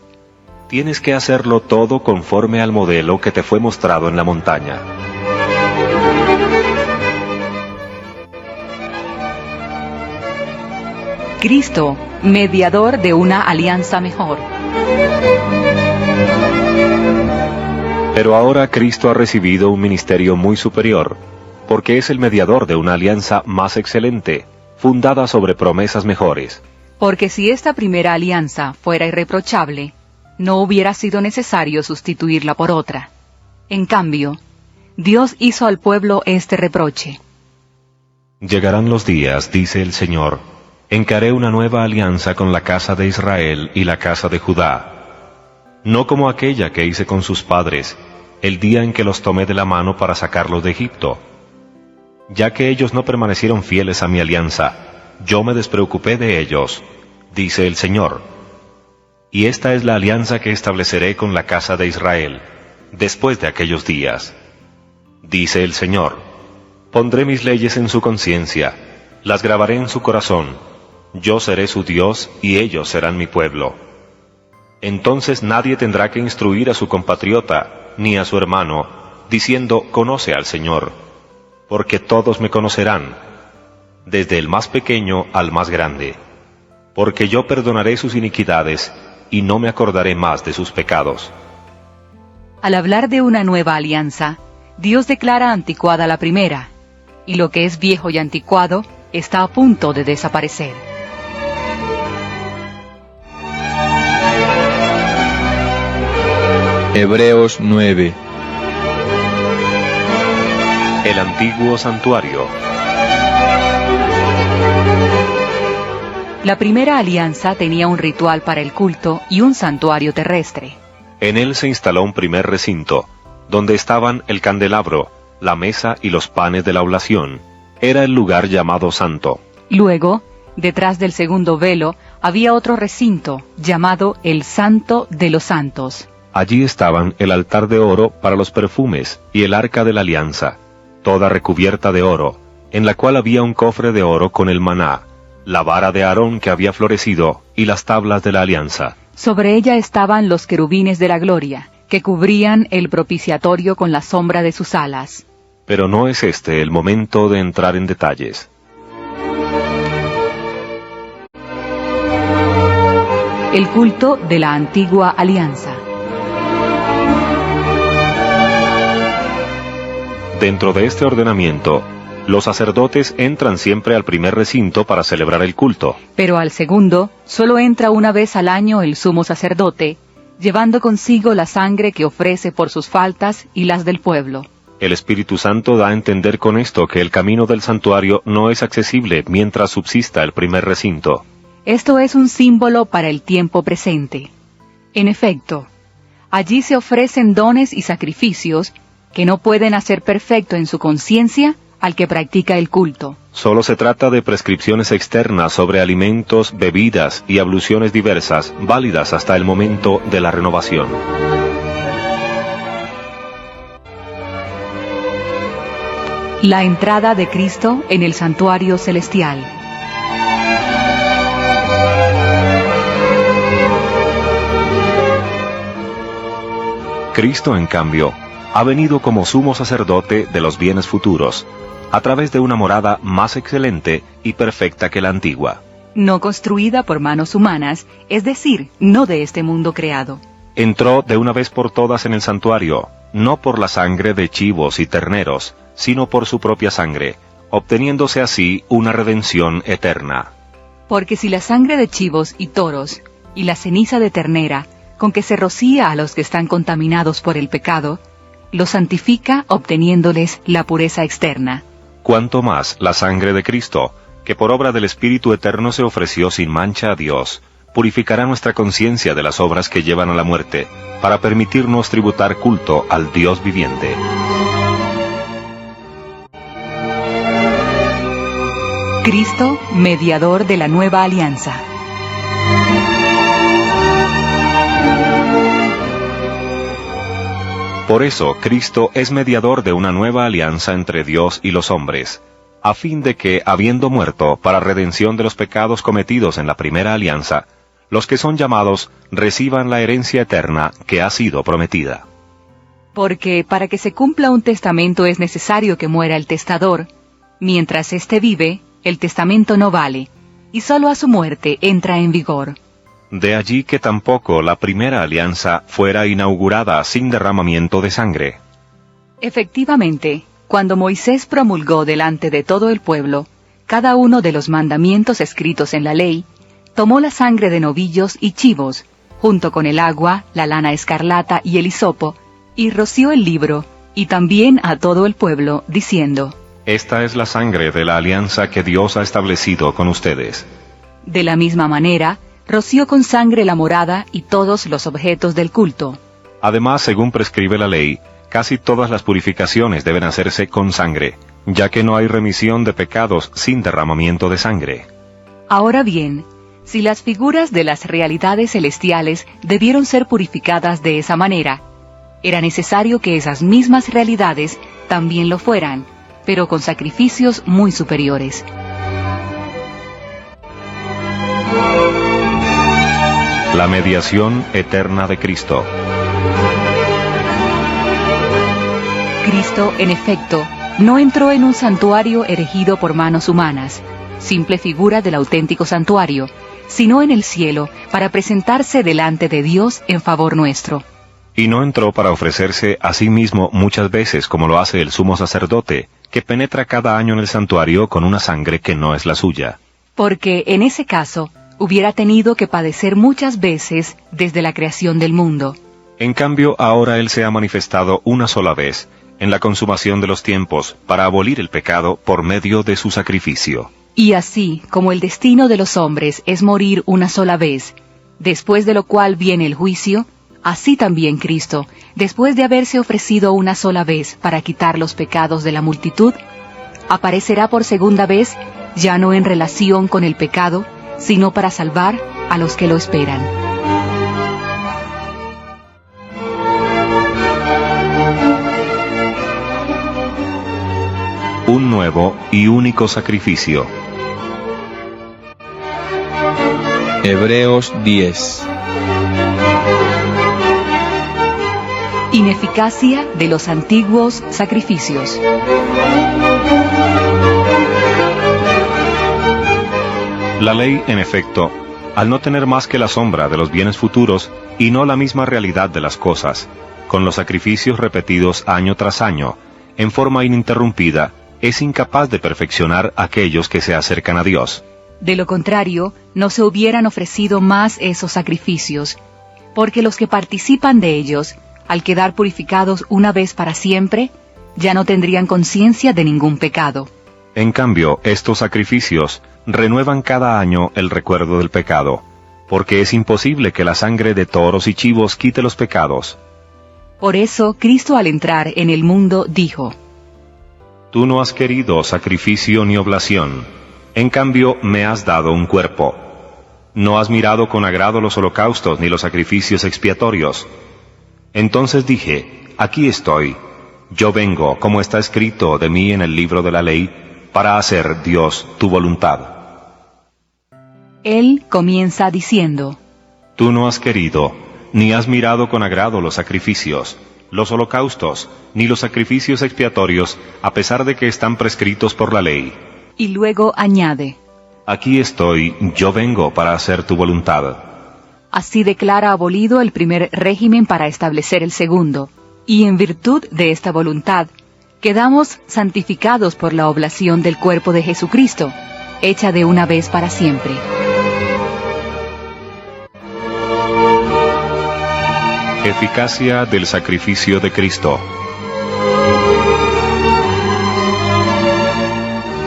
C: Tienes que hacerlo todo conforme al modelo que te fue mostrado en la montaña.
B: Cristo, mediador de una alianza mejor.
C: Pero ahora Cristo ha recibido un ministerio muy superior, porque es el mediador de una alianza más excelente, fundada sobre promesas mejores.
B: Porque si esta primera alianza fuera irreprochable, no hubiera sido necesario sustituirla por otra. En cambio, Dios hizo al pueblo este reproche.
C: Llegarán los días, dice el Señor, en que haré una nueva alianza con la casa de Israel y la casa de Judá, no como aquella que hice con sus padres, el día en que los tomé de la mano para sacarlos de Egipto. Ya que ellos no permanecieron fieles a mi alianza, yo me despreocupé de ellos, dice el Señor. Y esta es la alianza que estableceré con la casa de Israel, después de aquellos días. Dice el Señor, pondré mis leyes en su conciencia, las grabaré en su corazón, yo seré su Dios y ellos serán mi pueblo. Entonces nadie tendrá que instruir a su compatriota, ni a su hermano, diciendo, conoce al Señor, porque todos me conocerán, desde el más pequeño al más grande, porque yo perdonaré sus iniquidades, y no me acordaré más de sus pecados.
B: Al hablar de una nueva alianza, Dios declara anticuada la primera, y lo que es viejo y anticuado está a punto de desaparecer.
D: Hebreos 9.
C: El antiguo santuario.
B: La primera alianza tenía un ritual para el culto y un santuario terrestre.
C: En él se instaló un primer recinto, donde estaban el candelabro, la mesa y los panes de la oblación. Era el lugar llamado santo.
B: Luego, detrás del segundo velo, había otro recinto, llamado el Santo de los Santos.
C: Allí estaban el altar de oro para los perfumes y el arca de la alianza, toda recubierta de oro, en la cual había un cofre de oro con el maná, la vara de Aarón que había florecido y las tablas de la alianza.
B: Sobre ella estaban los querubines de la gloria, que cubrían el propiciatorio con la sombra de sus alas.
C: Pero no es este el momento de entrar en detalles.
B: El culto de la antigua alianza.
C: Dentro de este ordenamiento, los sacerdotes entran siempre al primer recinto para celebrar el culto.
B: Pero al segundo, solo entra una vez al año el sumo sacerdote, llevando consigo la sangre que ofrece por sus faltas y las del pueblo.
C: El Espíritu Santo da a entender con esto que el camino del santuario no es accesible mientras subsista el primer recinto.
B: Esto es un símbolo para el tiempo presente. En efecto, allí se ofrecen dones y sacrificios que no pueden hacer perfecto en su conciencia al que practica el culto.
C: Solo se trata de prescripciones externas sobre alimentos, bebidas y abluciones diversas, válidas hasta el momento de la renovación.
B: La entrada de Cristo en el santuario celestial.
C: Cristo, en cambio, ha venido como sumo sacerdote de los bienes futuros, a través de una morada más excelente y perfecta que la antigua.
B: No construida por manos humanas, es decir, no de este mundo creado.
C: Entró de una vez por todas en el santuario, no por la sangre de chivos y terneros, sino por su propia sangre, obteniéndose así una redención eterna.
B: Porque si la sangre de chivos y toros, y la ceniza de ternera, con que se rocía a los que están contaminados por el pecado, los santifica obteniéndoles la pureza externa.
C: Cuanto más la sangre de Cristo, que por obra del Espíritu Eterno se ofreció sin mancha a Dios, purificará nuestra conciencia de las obras que llevan a la muerte, para permitirnos tributar culto al Dios viviente.
B: Cristo, mediador de la nueva alianza.
C: Por eso, Cristo es mediador de una nueva alianza entre Dios y los hombres, a fin de que, habiendo muerto para redención de los pecados cometidos en la primera alianza, los que son llamados reciban la herencia eterna que ha sido prometida.
B: Porque para que se cumpla un testamento es necesario que muera el testador. Mientras éste vive, el testamento no vale, y sólo a su muerte entra en vigor.
C: De allí que tampoco la primera alianza fuera inaugurada sin derramamiento de sangre.
B: Efectivamente, cuando Moisés promulgó delante de todo el pueblo cada uno de los mandamientos escritos en la ley, tomó la sangre de novillos y chivos, junto con el agua, la lana escarlata y el hisopo, y roció el libro, y también a todo el pueblo, diciendo:
C: Esta es la sangre de la alianza que Dios ha establecido con ustedes.
B: De la misma manera, roció con sangre la morada y todos los objetos del culto.
C: Además, según prescribe la ley, casi todas las purificaciones deben hacerse con sangre, ya que no hay remisión de pecados sin derramamiento de sangre.
B: Ahora bien, si las figuras de las realidades celestiales debieron ser purificadas de esa manera, era necesario que esas mismas realidades también lo fueran, pero con sacrificios muy superiores.
C: La mediación eterna de Cristo.
B: Cristo, en efecto, no entró en un santuario erigido por manos humanas, simple figura del auténtico santuario, sino en el cielo, para presentarse delante de Dios en favor nuestro.
C: Y no entró para ofrecerse a sí mismo muchas veces como lo hace el sumo sacerdote, que penetra cada año en el santuario con una sangre que no es la suya.
B: Porque en ese caso hubiera tenido que padecer muchas veces desde la creación del mundo.
C: En cambio, ahora Él se ha manifestado una sola vez, en la consumación de los tiempos, para abolir el pecado por medio de su sacrificio.
B: Y así, como el destino de los hombres es morir una sola vez, después de lo cual viene el juicio, así también Cristo, después de haberse ofrecido una sola vez para quitar los pecados de la multitud, aparecerá por segunda vez, ya no en relación con el pecado, sino para salvar a los que lo esperan.
C: Un nuevo y único sacrificio.
D: Hebreos 10.
B: Ineficacia de los antiguos sacrificios.
C: La ley, en efecto, al no tener más que la sombra de los bienes futuros y no la misma realidad de las cosas, con los sacrificios repetidos año tras año, en forma ininterrumpida, es incapaz de perfeccionar a aquellos que se acercan a Dios.
B: De lo contrario, no se hubieran ofrecido más esos sacrificios, porque los que participan de ellos, al quedar purificados una vez para siempre, ya no tendrían conciencia de ningún pecado.
C: En cambio, estos sacrificios renuevan cada año el recuerdo del pecado, porque es imposible que la sangre de toros y chivos quite los pecados.
B: Por eso, Cristo al entrar en el mundo dijo:
C: Tú no has querido sacrificio ni oblación, en cambio me has dado un cuerpo. No has mirado con agrado los holocaustos ni los sacrificios expiatorios. Entonces dije, aquí estoy, yo vengo, como está escrito de mí en el libro de la ley, para hacer, Dios, tu voluntad.
B: Él comienza diciendo:
C: Tú no has querido, ni has mirado con agrado los sacrificios, los holocaustos, ni los sacrificios expiatorios, a pesar de que están prescritos por la ley.
B: Y luego añade:
C: Aquí estoy, yo vengo para hacer tu voluntad.
B: Así declara abolido el primer régimen para establecer el segundo, y en virtud de esta voluntad, quedamos santificados por la oblación del cuerpo de Jesucristo, hecha de una vez para siempre.
C: Eficacia del sacrificio de Cristo.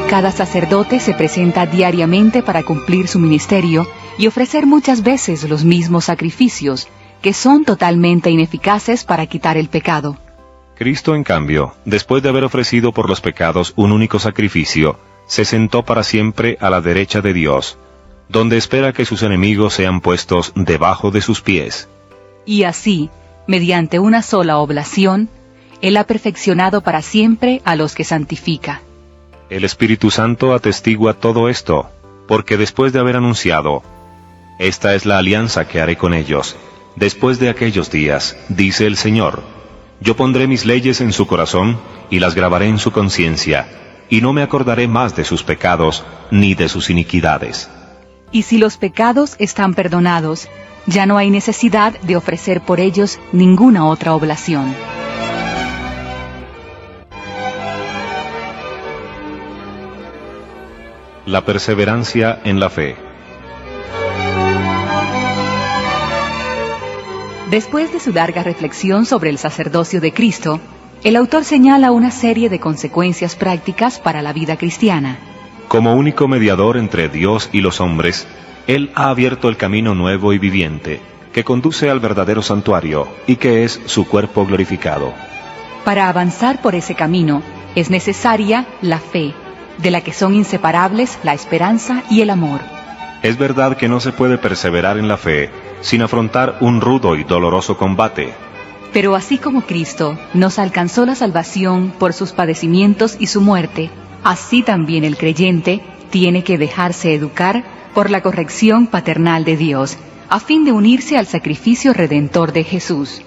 B: Cada sacerdote se presenta diariamente para cumplir su ministerio y ofrecer muchas veces los mismos sacrificios, que son totalmente ineficaces para quitar el pecado.
C: Cristo, en cambio, después de haber ofrecido por los pecados un único sacrificio, se sentó para siempre a la derecha de Dios, donde espera que sus enemigos sean puestos debajo de sus pies.
B: Y así, mediante una sola oblación, Él ha perfeccionado para siempre a los que santifica.
C: El Espíritu Santo atestigua todo esto, porque después de haber anunciado, esta es la alianza que haré con ellos, después de aquellos días, dice el Señor, yo pondré mis leyes en su corazón y las grabaré en su conciencia, y no me acordaré más de sus pecados ni de sus iniquidades.
B: Y si los pecados están perdonados, ya no hay necesidad de ofrecer por ellos ninguna otra oblación.
C: La perseverancia en la fe.
B: Después de su larga reflexión sobre el sacerdocio de Cristo, el autor señala una serie de consecuencias prácticas para la vida cristiana.
C: Como único mediador entre Dios y los hombres, Él ha abierto el camino nuevo y viviente, que conduce al verdadero santuario, y que es su cuerpo glorificado.
B: Para avanzar por ese camino, es necesaria la fe, de la que son inseparables la esperanza y el amor.
C: Es verdad que no se puede perseverar en la fe sin afrontar un rudo y doloroso combate.
B: Pero así como Cristo nos alcanzó la salvación por sus padecimientos y su muerte, así también el creyente tiene que dejarse educar por la corrección paternal de Dios, a fin de unirse al sacrificio redentor de Jesús.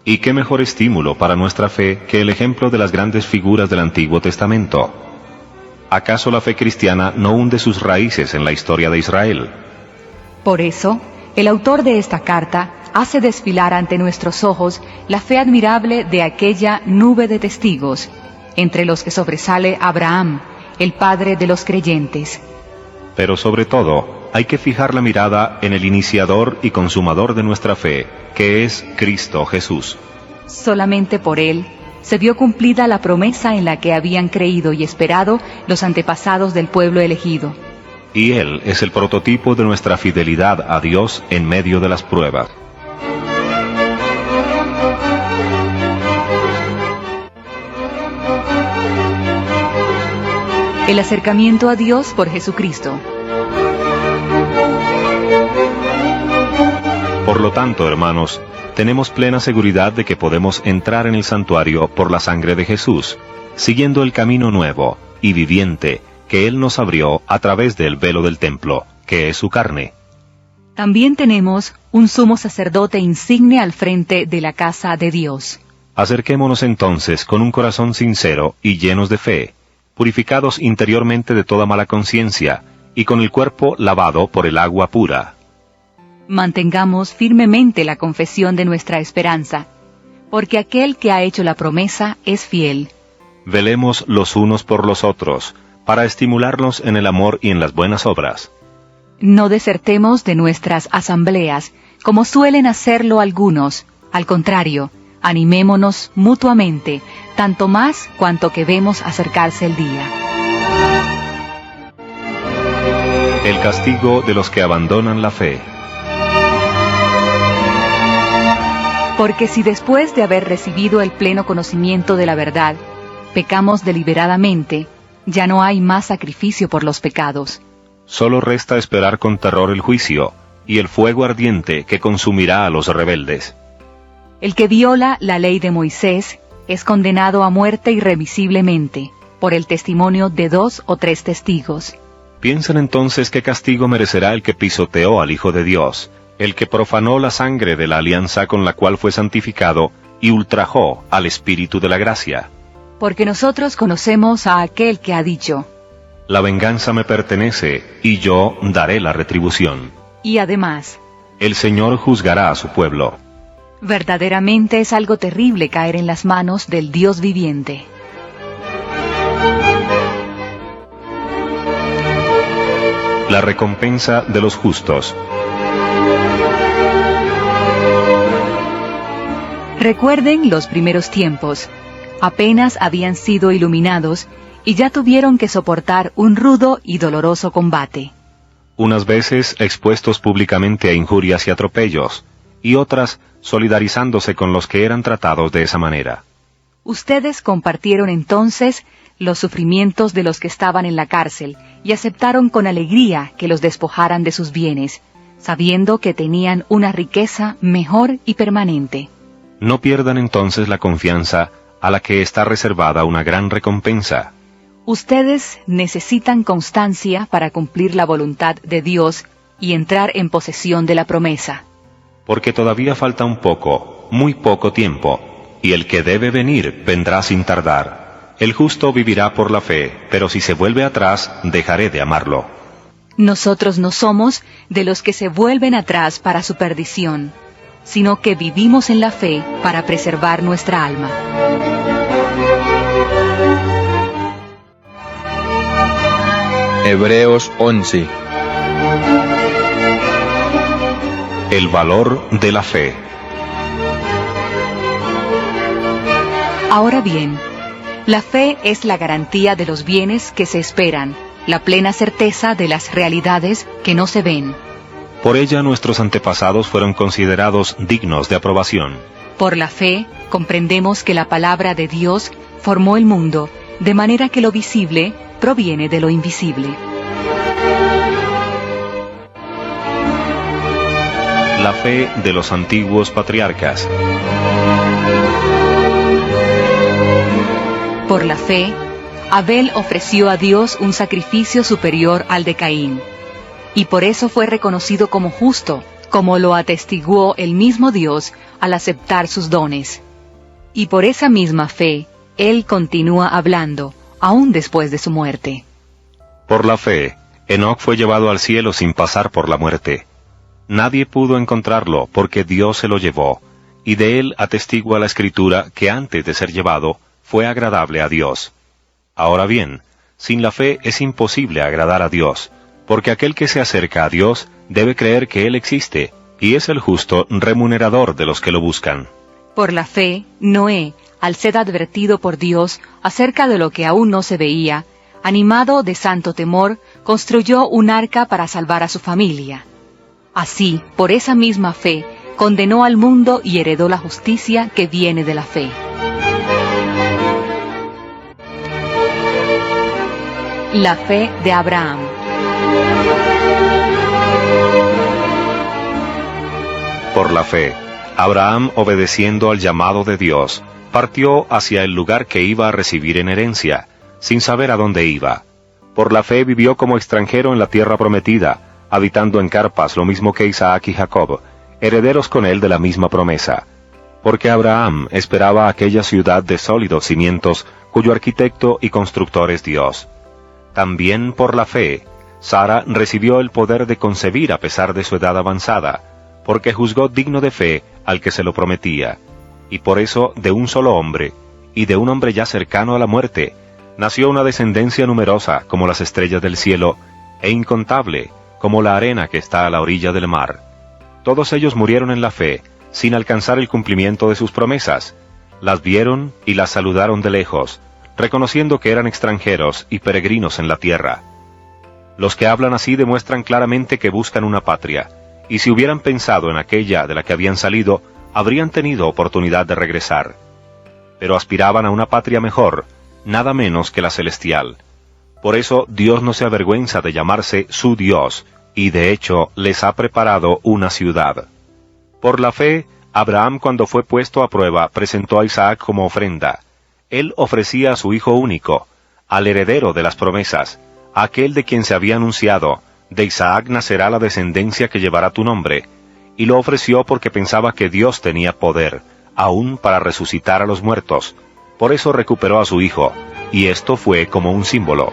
C: ¿Y qué mejor estímulo para nuestra fe que el ejemplo de las grandes figuras del Antiguo Testamento? ¿Acaso la fe cristiana no hunde sus raíces en la historia de Israel?
B: Por eso, el autor de esta carta hace desfilar ante nuestros ojos la fe admirable de aquella nube de testigos, entre los que sobresale Abraham, el padre de los creyentes.
C: Pero sobre todo, hay que fijar la mirada en el iniciador y consumador de nuestra fe, que es Cristo Jesús.
B: Solamente por Él se vio cumplida la promesa en la que habían creído y esperado los antepasados del pueblo elegido.
C: Y Él es el prototipo de nuestra fidelidad a Dios en medio de las pruebas.
B: El acercamiento a Dios por Jesucristo.
C: Por lo tanto, hermanos, tenemos plena seguridad de que podemos entrar en el santuario por la sangre de Jesús, siguiendo el camino nuevo y viviente que Él nos abrió a través del velo del templo, que es su carne.
B: También tenemos un sumo sacerdote insigne al frente de la casa de Dios.
C: Acerquémonos entonces con un corazón sincero y llenos de fe, purificados interiormente de toda mala conciencia, y con el cuerpo lavado por el agua pura.
B: Mantengamos firmemente la confesión de nuestra esperanza, porque aquel que ha hecho la promesa es fiel.
C: Velemos los unos por los otros, para estimularnos en el amor y en las buenas obras.
B: No desertemos de nuestras asambleas, como suelen hacerlo algunos. Al contrario, animémonos mutuamente, tanto más cuanto que vemos acercarse el día.
C: El castigo de los que abandonan la fe.
B: Porque si después de haber recibido el pleno conocimiento de la verdad, pecamos deliberadamente, ya no hay más sacrificio por los pecados.
C: Solo resta esperar con terror el juicio y el fuego ardiente que consumirá a los rebeldes.
B: El que viola la ley de Moisés es condenado a muerte irremisiblemente, por el testimonio de 2 o 3 testigos.
C: Piensen entonces qué castigo merecerá el que pisoteó al Hijo de Dios, el que profanó la sangre de la alianza con la cual fue santificado y ultrajó al Espíritu de la gracia.
B: Porque nosotros conocemos a aquel que ha dicho:
C: La venganza me pertenece, y yo daré la retribución.
B: Y además,
C: El Señor juzgará a su pueblo.
B: verdaderamente es algo terrible caer en las manos del Dios viviente.
C: La recompensa de los justos.
B: Recuerden los primeros tiempos. Apenas habían sido iluminados y ya tuvieron que soportar un rudo y doloroso combate.
C: Unas veces expuestos públicamente a injurias y atropellos, y otras solidarizándose con los que eran tratados de esa manera.
B: Ustedes compartieron entonces los sufrimientos de los que estaban en la cárcel y aceptaron con alegría que los despojaran de sus bienes, sabiendo que tenían una riqueza mejor y permanente.
C: No pierdan entonces la confianza a la que está reservada una gran recompensa.
B: Ustedes necesitan constancia para cumplir la voluntad de Dios y entrar en posesión de la promesa.
C: Porque todavía falta un poco, muy poco tiempo, y el que debe venir vendrá sin tardar. El justo vivirá por la fe, pero si se vuelve atrás, dejaré de amarlo.
B: Nosotros no somos de los que se vuelven atrás para su perdición, sino que vivimos en la fe para preservar nuestra alma.
D: Hebreos 11.
C: El valor de la fe.
B: Ahora bien, la fe es la garantía de los bienes que se esperan, la plena certeza de las realidades que no se ven.
C: Por ella nuestros antepasados fueron considerados dignos de aprobación.
B: Por la fe, comprendemos que la palabra de Dios formó el mundo, de manera que lo visible proviene de lo invisible.
C: La fe de los antiguos patriarcas.
B: Por la fe, Abel ofreció a Dios un sacrificio superior al de Caín, y por eso fue reconocido como justo, como lo atestiguó el mismo Dios al aceptar sus dones. Y por esa misma fe, él continúa hablando, aún después de su muerte.
C: Por la fe, Enoc fue llevado al cielo sin pasar por la muerte. Nadie pudo encontrarlo porque Dios se lo llevó, y de él atestigua la Escritura que antes de ser llevado, fue agradable a Dios. Ahora bien, sin la fe es imposible agradar a Dios, porque aquel que se acerca a Dios debe creer que Él existe, y es el justo remunerador de los que lo buscan.
B: Por la fe, Noé, al ser advertido por Dios acerca de lo que aún no se veía, animado de santo temor, construyó un arca para salvar a su familia. Así, por esa misma fe, condenó al mundo y heredó la justicia que viene de la fe. La fe de Abraham.
C: Por la fe, Abraham, obedeciendo al llamado de Dios, partió hacia el lugar que iba a recibir en herencia, sin saber a dónde iba. Por la fe vivió como extranjero en la tierra prometida, habitando en carpas lo mismo que Isaac y Jacob, herederos con él de la misma promesa. Porque Abraham esperaba aquella ciudad de sólidos cimientos, cuyo arquitecto y constructor es Dios. También por la fe, Sara recibió el poder de concebir a pesar de su edad avanzada, porque juzgó digno de fe al que se lo prometía. Y por eso, de un solo hombre, y de un hombre ya cercano a la muerte, nació una descendencia numerosa como las estrellas del cielo, e incontable como la arena que está a la orilla del mar. Todos ellos murieron en la fe, sin alcanzar el cumplimiento de sus promesas. Las vieron y las saludaron de lejos, reconociendo que eran extranjeros y peregrinos en la tierra. Los que hablan así demuestran claramente que buscan una patria, y si hubieran pensado en aquella de la que habían salido, habrían tenido oportunidad de regresar. Pero aspiraban a una patria mejor, nada menos que la celestial. Por eso Dios no se avergüenza de llamarse su Dios, y de hecho les ha preparado una ciudad. Por la fe, Abraham, cuando fue puesto a prueba, presentó a Isaac como ofrenda. Él ofrecía a su hijo único, al heredero de las promesas, a aquel de quien se había anunciado: de Isaac nacerá la descendencia que llevará tu nombre, y lo ofreció porque pensaba que Dios tenía poder, aún para resucitar a los muertos. Por eso recuperó a su hijo, y esto fue como un símbolo.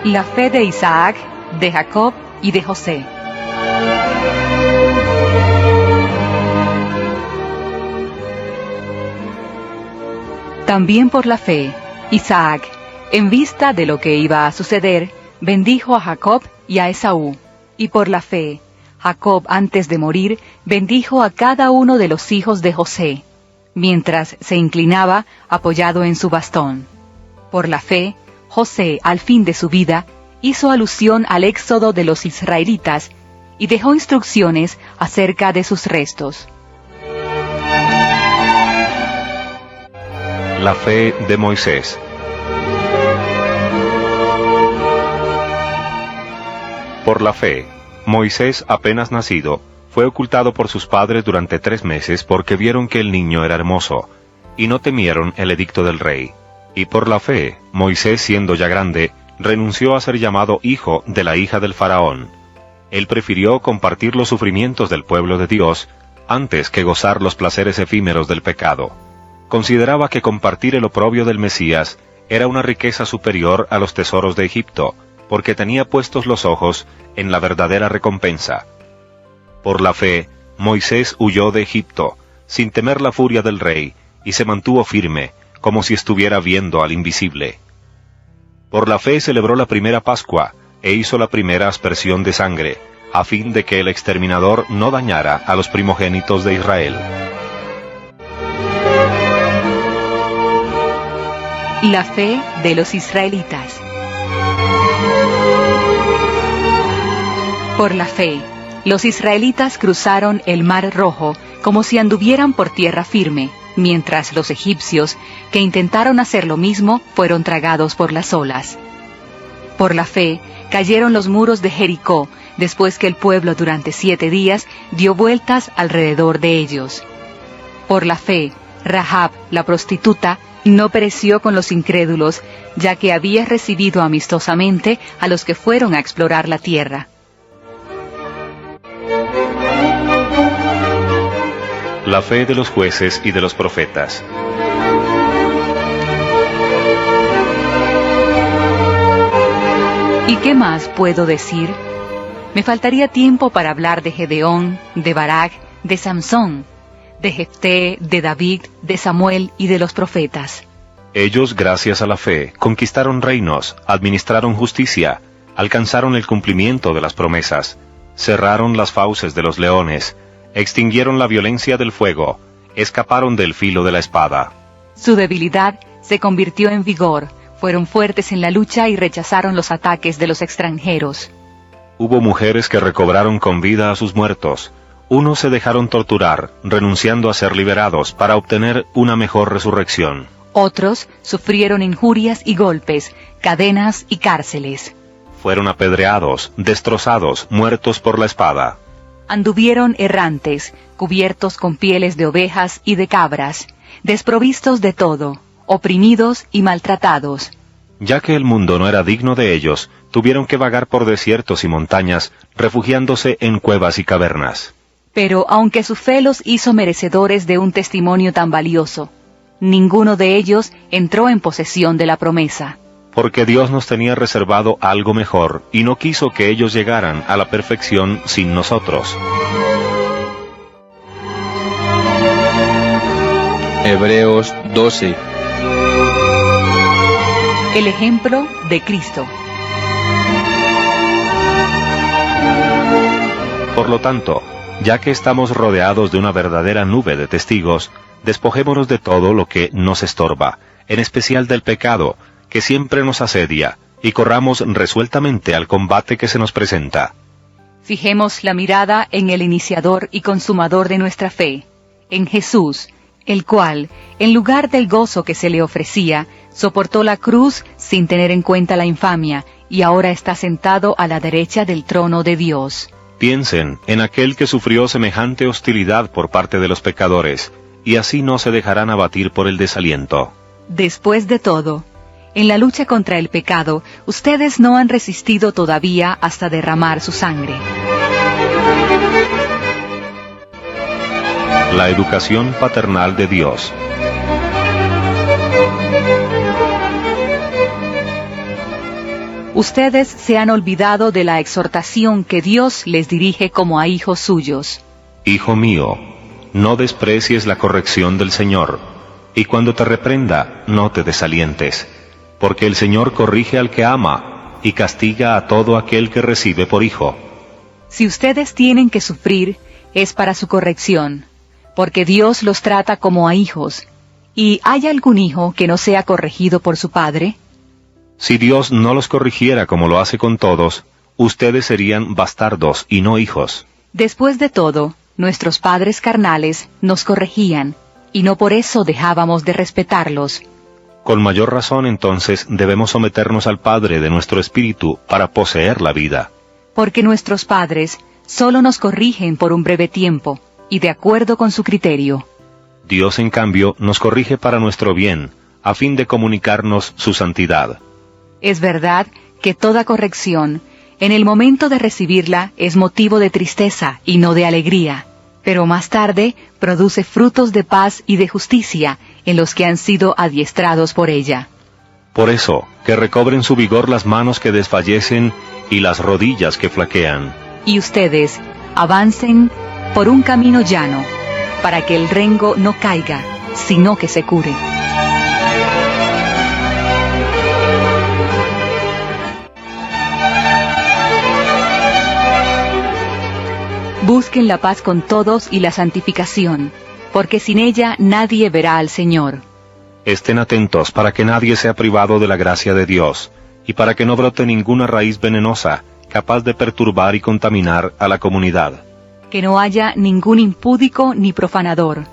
B: La fe de Isaac, de Jacob y de José. También por la fe, Isaac, en vista de lo que iba a suceder, bendijo a Jacob y a Esaú. Y por la fe, Jacob, antes de morir, bendijo a cada uno de los hijos de José, mientras se inclinaba apoyado en su bastón. Por la fe, José, al fin de su vida, hizo alusión al éxodo de los israelitas y dejó instrucciones acerca de sus restos.
C: La fe de Moisés. Por la fe, Moisés, apenas nacido, fue ocultado por sus padres durante 3 meses porque vieron que el niño era hermoso, y no temieron el edicto del rey. Y por la fe, Moisés, siendo ya grande, renunció a ser llamado hijo de la hija del faraón. Él prefirió compartir los sufrimientos del pueblo de Dios antes que gozar los placeres efímeros del pecado. Consideraba que compartir el oprobio del Mesías era una riqueza superior a los tesoros de Egipto, porque tenía puestos los ojos en la verdadera recompensa. Por la fe, Moisés huyó de Egipto, sin temer la furia del rey, y se mantuvo firme, como si estuviera viendo al invisible. Por la fe celebró la primera Pascua, e hizo la primera aspersión de sangre, a fin de que el exterminador no dañara a los primogénitos de Israel.
B: La fe de los israelitas. Por la fe, los israelitas cruzaron el Mar Rojo como si anduvieran por tierra firme, mientras los egipcios, que intentaron hacer lo mismo, fueron tragados por las olas. Por la fe, cayeron los muros de Jericó, después que el pueblo durante 7 días dio vueltas alrededor de ellos. Por la fe, Rahab, la prostituta, no pereció con los incrédulos, ya que había recibido amistosamente a los que fueron a explorar la tierra.
C: La fe de los jueces y de los profetas.
B: ¿Y qué más puedo decir? Me faltaría tiempo para hablar de Gedeón, de Barak, de Samsón, de Jefté, de David, de Samuel y de los profetas.
C: Ellos, gracias a la fe, conquistaron reinos, administraron justicia, alcanzaron el cumplimiento de las promesas, cerraron las fauces de los leones, extinguieron la violencia del fuego, escaparon del filo de la espada.
B: Su debilidad se convirtió en vigor, fueron fuertes en la lucha y rechazaron los ataques de los extranjeros.
C: Hubo mujeres que recobraron con vida a sus muertos. Unos se dejaron torturar, renunciando a ser liberados para obtener una mejor resurrección.
B: Otros sufrieron injurias y golpes, cadenas y cárceles.
C: Fueron apedreados, destrozados, muertos por la espada.
B: Anduvieron errantes, cubiertos con pieles de ovejas y de cabras, desprovistos de todo, oprimidos y maltratados.
C: Ya que el mundo no era digno de ellos, tuvieron que vagar por desiertos y montañas, refugiándose en cuevas y cavernas.
B: Pero aunque su fe los hizo merecedores de un testimonio tan valioso, ninguno de ellos entró en posesión de la promesa.
C: Porque Dios nos tenía reservado algo mejor, y no quiso que ellos llegaran a la perfección sin nosotros.
D: Hebreos 12.
B: El ejemplo de Cristo.
C: Por lo tanto, ya que estamos rodeados de una verdadera nube de testigos, despojémonos de todo lo que nos estorba, en especial del pecado, que siempre nos asedia, y corramos resueltamente al combate que se nos presenta.
B: Fijemos la mirada en el iniciador y consumador de nuestra fe, en Jesús, el cual, en lugar del gozo que se le ofrecía, soportó la cruz sin tener en cuenta la infamia, y ahora está sentado a la derecha del trono de Dios.
C: Piensen en aquel que sufrió semejante hostilidad por parte de los pecadores, y así no se dejarán abatir por el desaliento.
B: Después de todo, en la lucha contra el pecado, ustedes no han resistido todavía hasta derramar su sangre.
C: La educación paternal de Dios.
B: Ustedes se han olvidado de la exhortación que Dios les dirige como a hijos suyos.
C: Hijo mío, no desprecies la corrección del Señor, y cuando te reprenda, no te desalientes, porque el Señor corrige al que ama, y castiga a todo aquel que recibe por hijo.
B: Si ustedes tienen que sufrir, es para su corrección, porque Dios los trata como a hijos. ¿Y hay algún hijo que no sea corregido por su padre?
C: Si Dios no los corrigiera como lo hace con todos, ustedes serían bastardos y no hijos.
B: Después de todo, nuestros padres carnales nos corregían, y no por eso dejábamos de respetarlos.
C: Con mayor razón entonces debemos someternos al Padre de nuestro espíritu para poseer la vida.
B: Porque nuestros padres solo nos corrigen por un breve tiempo, y de acuerdo con su criterio.
C: Dios, en cambio, nos corrige para nuestro bien, a fin de comunicarnos su santidad.
B: Es verdad que toda corrección, en el momento de recibirla, es motivo de tristeza y no de alegría, pero más tarde produce frutos de paz y de justicia en los que han sido adiestrados por ella.
C: Por eso, que recobren su vigor las manos que desfallecen y las rodillas que flaquean.
B: Y ustedes avancen por un camino llano, para que el rengo no caiga, sino que se cure. Busquen la paz con todos y la santificación, porque sin ella nadie verá al Señor.
C: Estén atentos para que nadie sea privado de la gracia de Dios, y para que no brote ninguna raíz venenosa, capaz de perturbar y contaminar a la comunidad.
B: Que no haya ningún impúdico ni profanador,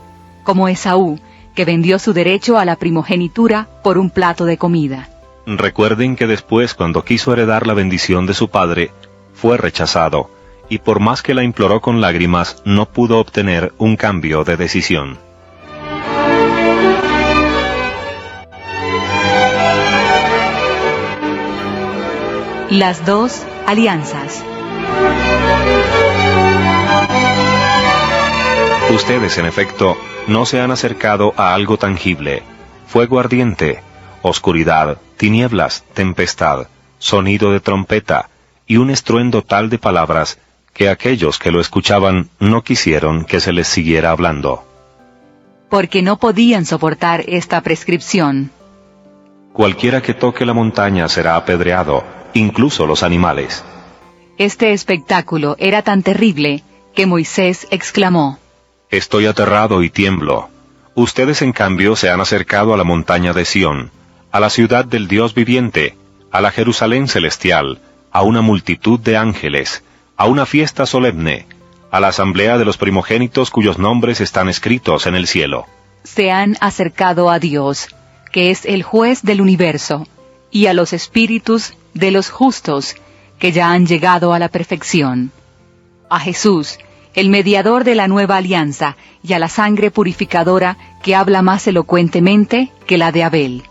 B: como Esaú, que vendió su derecho a la primogenitura por un plato de comida.
C: Recuerden que después, cuando quiso heredar la bendición de su padre, fue rechazado, y por más que la imploró con lágrimas, no pudo obtener un cambio de decisión.
B: Las dos alianzas.
C: Ustedes, en efecto, no se han acercado a algo tangible: fuego ardiente, oscuridad, tinieblas, tempestad, sonido de trompeta, y un estruendo tal de palabras que aquellos que lo escuchaban no quisieron que se les siguiera hablando.
B: Porque no podían soportar esta prescripción.
C: Cualquiera que toque la montaña será apedreado, incluso los animales.
B: Este espectáculo era tan terrible que Moisés exclamó:
C: Estoy aterrado y tiemblo. Ustedes en cambio se han acercado a la montaña de Sión, a la ciudad del Dios viviente, a la Jerusalén celestial, a una multitud de ángeles, a una fiesta solemne, a la asamblea de los primogénitos cuyos nombres están escritos en el cielo.
B: Se han acercado a Dios, que es el juez del universo, y a los espíritus de los justos, que ya han llegado a la perfección. A Jesús, el mediador de la nueva alianza, y a la sangre purificadora que habla más elocuentemente que la de Abel.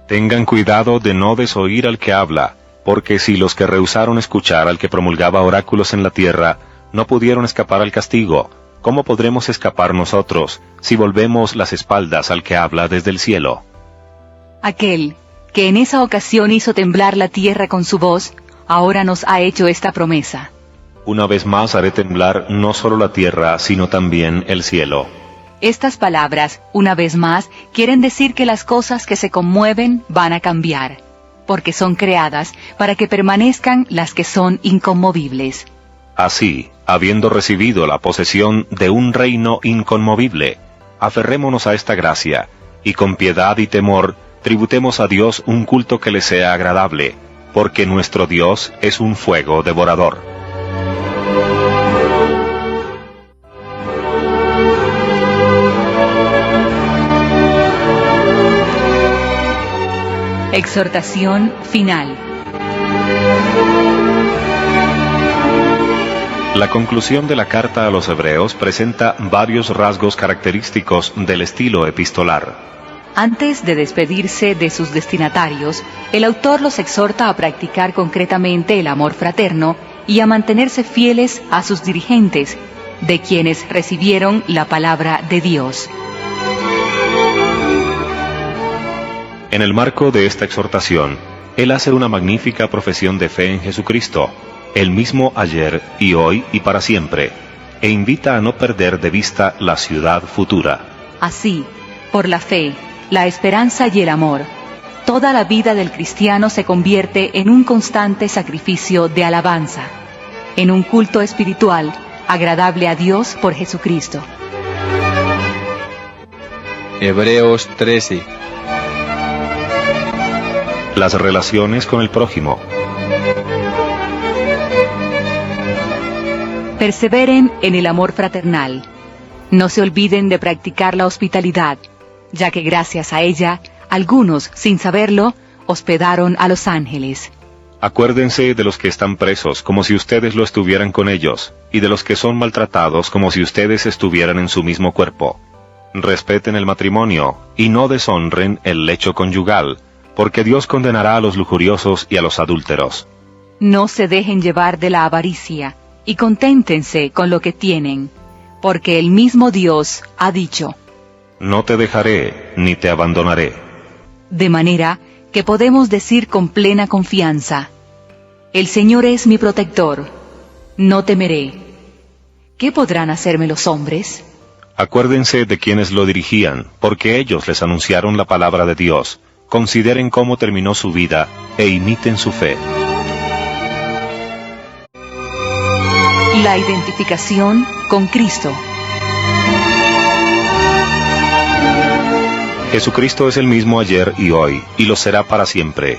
C: Tengan cuidado de no desoír al que habla, porque si los que rehusaron escuchar al que promulgaba oráculos en la tierra no pudieron escapar al castigo, ¿cómo podremos escapar nosotros si volvemos las espaldas al que habla desde el cielo?
B: Aquel que en esa ocasión hizo temblar la tierra con su voz, ahora nos ha hecho esta promesa.
C: Una vez más haré temblar no solo la tierra, sino también el cielo.
B: Estas palabras, una vez más, quieren decir que las cosas que se conmueven van a cambiar, porque son creadas para que permanezcan las que son inconmovibles.
C: Así, habiendo recibido la posesión de un reino inconmovible, aferrémonos a esta gracia, y con piedad y temor tributemos a Dios un culto que le sea agradable, porque nuestro Dios es un fuego devorador.
B: Exhortación final.
C: La conclusión de la carta a los Hebreos presenta varios rasgos característicos del estilo epistolar.
B: Antes de despedirse de sus destinatarios, el autor los exhorta a practicar concretamente el amor fraterno y a mantenerse fieles a sus dirigentes, de quienes recibieron la palabra de Dios.
C: En el marco de esta exhortación, él hace una magnífica profesión de fe en Jesucristo, el mismo ayer y hoy y para siempre, e invita a no perder de vista la ciudad futura.
B: Así, por la fe, la esperanza y el amor, toda la vida del cristiano se convierte en un constante sacrificio de alabanza, en un culto espiritual agradable a Dios por Jesucristo.
D: Hebreos 13.
C: Las relaciones con el prójimo.
B: Perseveren en el amor fraternal. No se olviden de practicar la hospitalidad, ya que gracias a ella, algunos, sin saberlo, hospedaron a los ángeles.
C: Acuérdense de los que están presos como si ustedes lo estuvieran con ellos, y de los que son maltratados como si ustedes estuvieran en su mismo cuerpo. Respeten el matrimonio, y no deshonren el lecho conyugal, porque Dios condenará a los lujuriosos y a los adúlteros.
B: No se dejen llevar de la avaricia, y conténtense con lo que tienen, porque el mismo Dios ha dicho:
C: No te dejaré, ni te abandonaré.
B: De manera que podemos decir con plena confianza: el Señor es mi protector, no temeré. ¿Qué podrán hacerme los hombres?
C: Acuérdense de quienes lo dirigían, porque ellos les anunciaron la palabra de Dios. Consideren cómo terminó su vida e imiten su fe.
B: La identificación con Cristo.
C: Jesucristo es el mismo ayer y hoy, y lo será para siempre.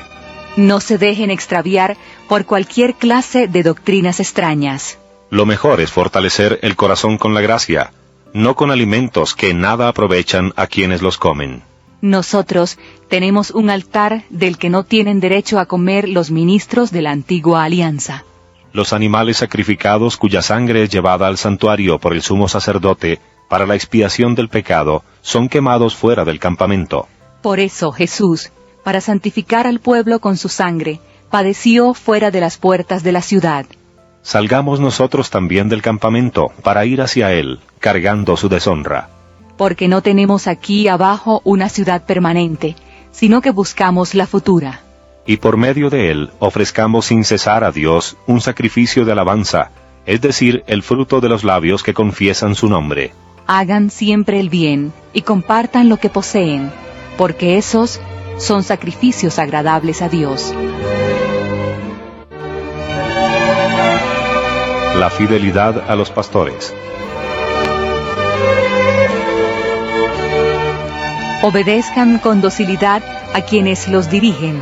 B: No se dejen extraviar por cualquier clase de doctrinas extrañas.
C: Lo mejor es fortalecer el corazón con la gracia, no con alimentos que nada aprovechan a quienes los comen.
B: Nosotros tenemos un altar del que no tienen derecho a comer los ministros de la antigua alianza.
C: Los animales sacrificados cuya sangre es llevada al santuario por el sumo sacerdote para la expiación del pecado son quemados fuera del campamento.
B: Por eso Jesús, para santificar al pueblo con su sangre, padeció fuera de las puertas de la ciudad.
C: Salgamos nosotros también del campamento para ir hacia él, cargando su deshonra.
B: Porque no tenemos aquí abajo una ciudad permanente, sino que buscamos la futura.
C: Y por medio de él ofrezcamos sin cesar a Dios un sacrificio de alabanza, es decir, el fruto de los labios que confiesan su nombre.
B: Hagan siempre el bien y compartan lo que poseen, porque esos son sacrificios agradables a Dios.
C: La fidelidad a los pastores.
B: Obedezcan con docilidad a quienes los dirigen,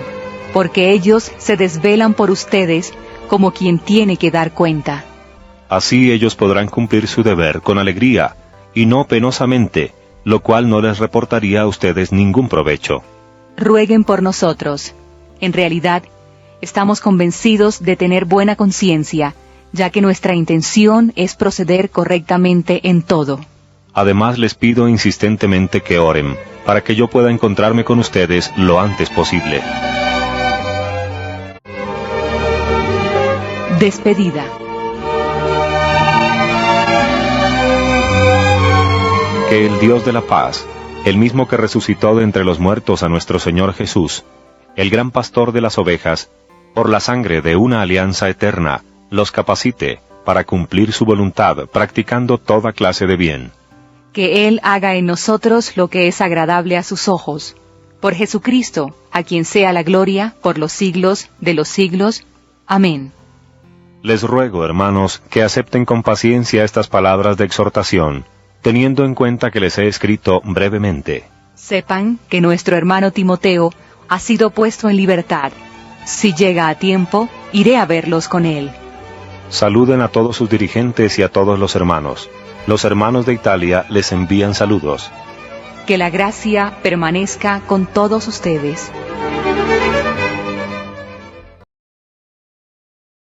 B: porque ellos se desvelan por ustedes como quien tiene que dar cuenta.
C: Así ellos podrán cumplir su deber con alegría, y no penosamente, lo cual no les reportaría a ustedes ningún provecho.
B: Rueguen por nosotros. En realidad, estamos convencidos de tener buena conciencia, ya que nuestra intención es proceder correctamente en todo.
C: Además les pido insistentemente que oren, para que yo pueda encontrarme con ustedes lo antes posible.
B: Despedida.
C: Que el Dios de la paz, el mismo que resucitó de entre los muertos a nuestro Señor Jesús, el gran pastor de las ovejas, por la sangre de una alianza eterna, los capacite para cumplir su voluntad, practicando toda clase de bien.
B: Que Él haga en nosotros lo que es agradable a sus ojos. Por Jesucristo, a quien sea la gloria por los siglos de los siglos. Amén.
C: Les ruego, hermanos, que acepten con paciencia estas palabras de exhortación, teniendo en cuenta que les he escrito brevemente.
B: Sepan que nuestro hermano Timoteo ha sido puesto en libertad. Si llega a tiempo, iré a verlos con él.
C: Saluden a todos sus dirigentes y a todos los hermanos. Los hermanos de Italia les envían saludos.
B: Que la gracia permanezca con todos ustedes.